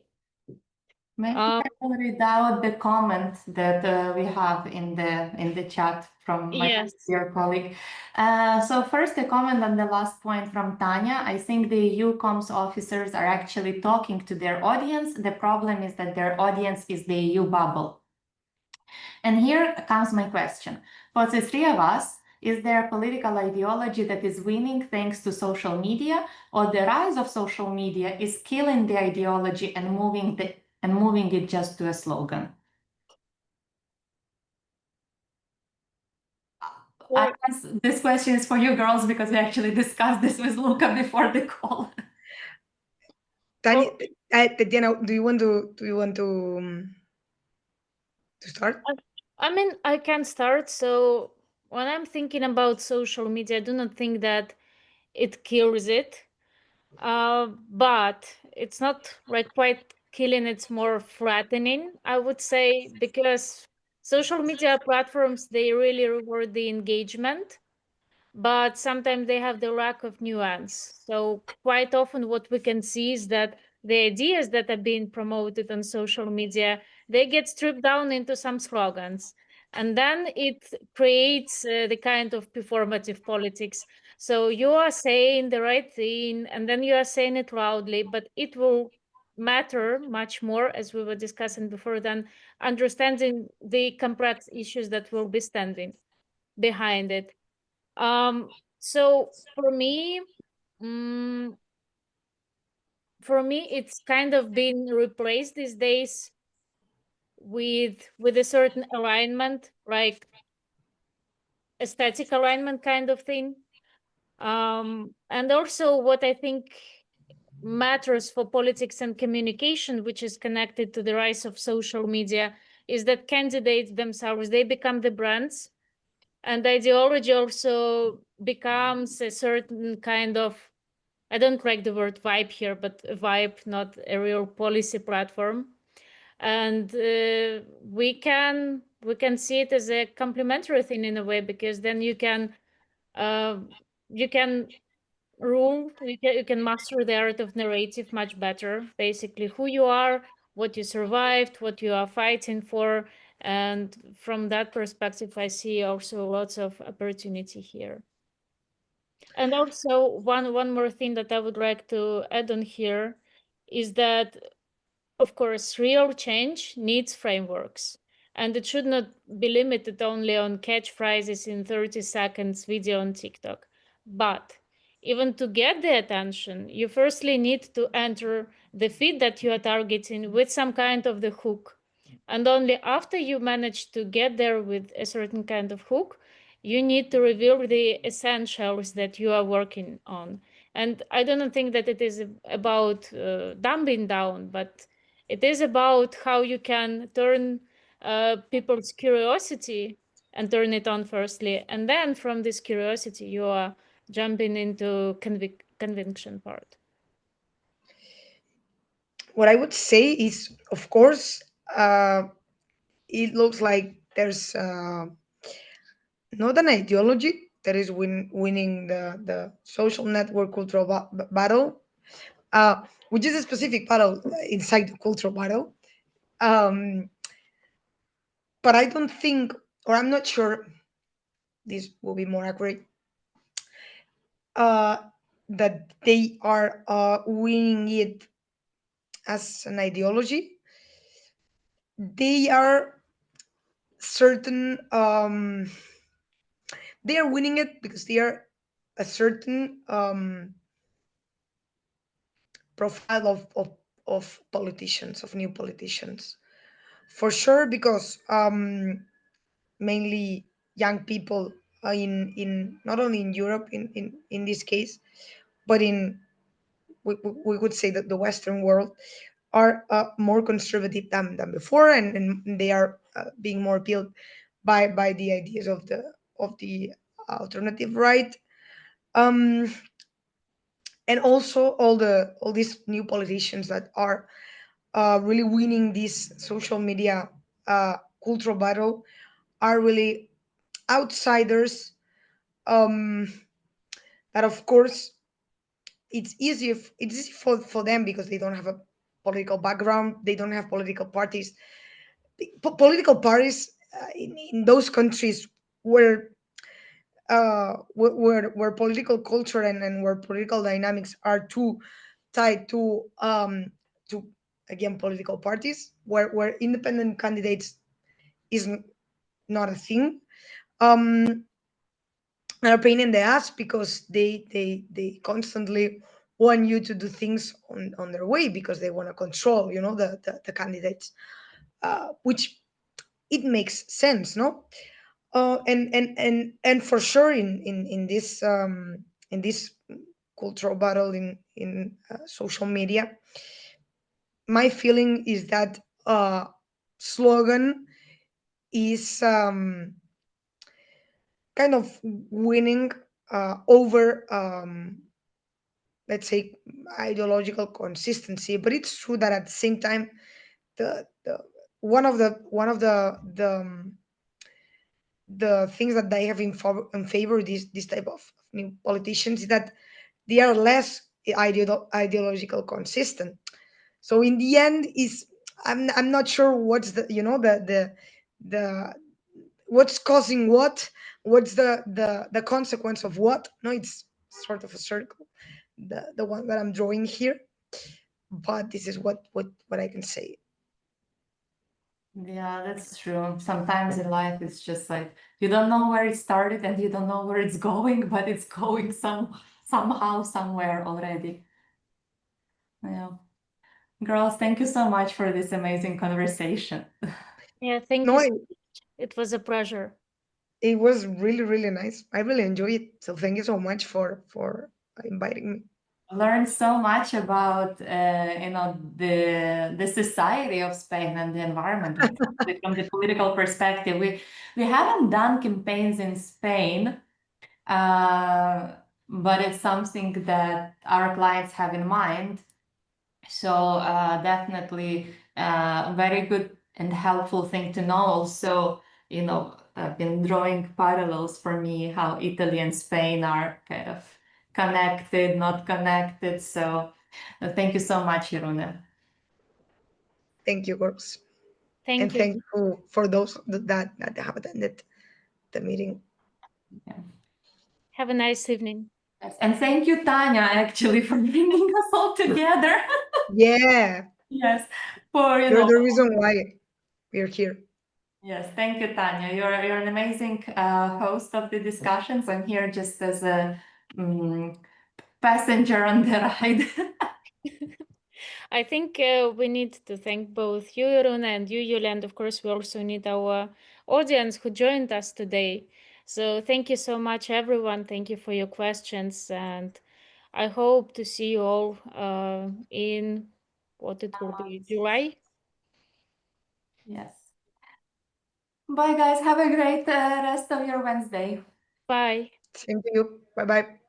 Maybe I will read out the comment that we have in the chat from my dear colleague. So first, a comment on the last point from Tanya. I think the EU comms officers are actually talking to their audience. The problem is that their audience is the EU bubble. And here comes my question. For the three of us, is there a political ideology that is winning thanks to social media, or the rise of social media is killing the ideology and moving it just to a slogan? This question is for you girls, because we actually discussed this with Luca before the call. Tania, Tatiana, do you want to start? I mean, I can start. So when I'm thinking about social media, I do not think that it kills it, but it's not like quite killing, it's more flattening, I would say, because social media platforms, they really reward the engagement, but sometimes they have the lack of nuance. So quite often what we can see is that the ideas that are being promoted on social media, they get stripped down into some slogans, and then it creates the kind of performative politics. So you are saying the right thing and then you are saying it loudly, but it will matter much more, as we were discussing before, than understanding the complex issues that will be standing behind it. So mm, for me, it's kind of been replaced these days with a certain alignment, like aesthetic alignment kind of thing. And also what I think matters for politics and communication, which is connected to the rise of social media, is that candidates themselves, they become the brands. And ideology also becomes a certain kind of, I don't like the word vibe here, but a vibe, not a real policy platform. And we can see it as a complementary thing in a way, because then you can rule, you can master the art of narrative much better. Basically, who you are, what you survived, what you are fighting for. And from that perspective, I see also lots of opportunity here. And also one more thing that I would like to add on here is that, of course, real change needs frameworks, and it should not be limited only on catchphrases in 30 seconds video on TikTok. But even to get the attention, you firstly need to enter the feed that you are targeting with some kind of the hook. And only after you manage to get there with a certain kind of hook, you need to reveal the essentials that you are working on. And I don't think that it is about dumbing down, but it is about how you can turn people's curiosity and turn it on firstly. And then from this curiosity, you are jumping into conviction part. What I would say is, of course, it looks like there's not an ideology that is winning the social network cultural battle, which is a specific battle inside the cultural battle. But I don't think, or I'm not sure, this will be more accurate, that they are winning it as an ideology. They are certain, they are winning it because they are a certain profile of politicians, of new politicians. For sure, because mainly young people in not only in Europe in this case, but in we would say that the Western world are more conservative than before, and they are being more appealed by the ideas of the alternative right, um, and also all these new politicians that are really winning this social media cultural battle are really outsiders, um, that of course it's easy for them because they don't have a political background, they don't have political parties. Political parties in those countries where where political culture and where political dynamics are too tied to again political parties, where independent candidates is not a thing, um are a pain in the ass because they constantly want you to do things on their way because they want to control, the candidates, which it makes sense, no? And for sure in this cultural battle in social media, my feeling is that slogan is kind of winning over, let's say, ideological consistency. But it's true that at the same time, the one of the things that they have in favor of this type of new politicians is that they are less ideological consistent. So in the end, is I'm not sure what's the what's causing what's the consequence of what. No, it's sort of a circle, the one that I'm drawing here. But this is what I can say. Yeah, that's true. Sometimes in life it's just like you don't know where it started and you don't know where it's going, but it's going somehow somewhere already. Yeah. Girls, thank you so much for this amazing conversation. Yeah, thank No, you. It was a pleasure. it was really nice. I really enjoyed it. So thank you so much for inviting me. Learned so much about the society of Spain and the environment from the political perspective. We haven't done campaigns in Spain, but it's something that our clients have in mind. So definitely very good and helpful thing to know. Also, I've been drawing parallels for me how Italy and Spain are kind of connected, not connected. So thank you so much, Irune. Thank you, girls. And Thank you. thank you for those that have attended the meeting. Yeah. Have a nice evening. Yes. And thank you, Tanya, actually, for bringing us all together. Yeah, Yes, for you're the reason why we're here. Yes, thank you, Tanya. You're an amazing host of the discussions. I'm here just as a passenger on the ride. I think we need to thank both you, Irune, and you, Julia, and of course we also need our audience who joined us today. So thank you so much, everyone. Thank you for your questions, and I hope to see you all in what it will be, July. Yes. Bye, guys. Have a great rest of your Wednesday. Bye. Same to you. Bye bye.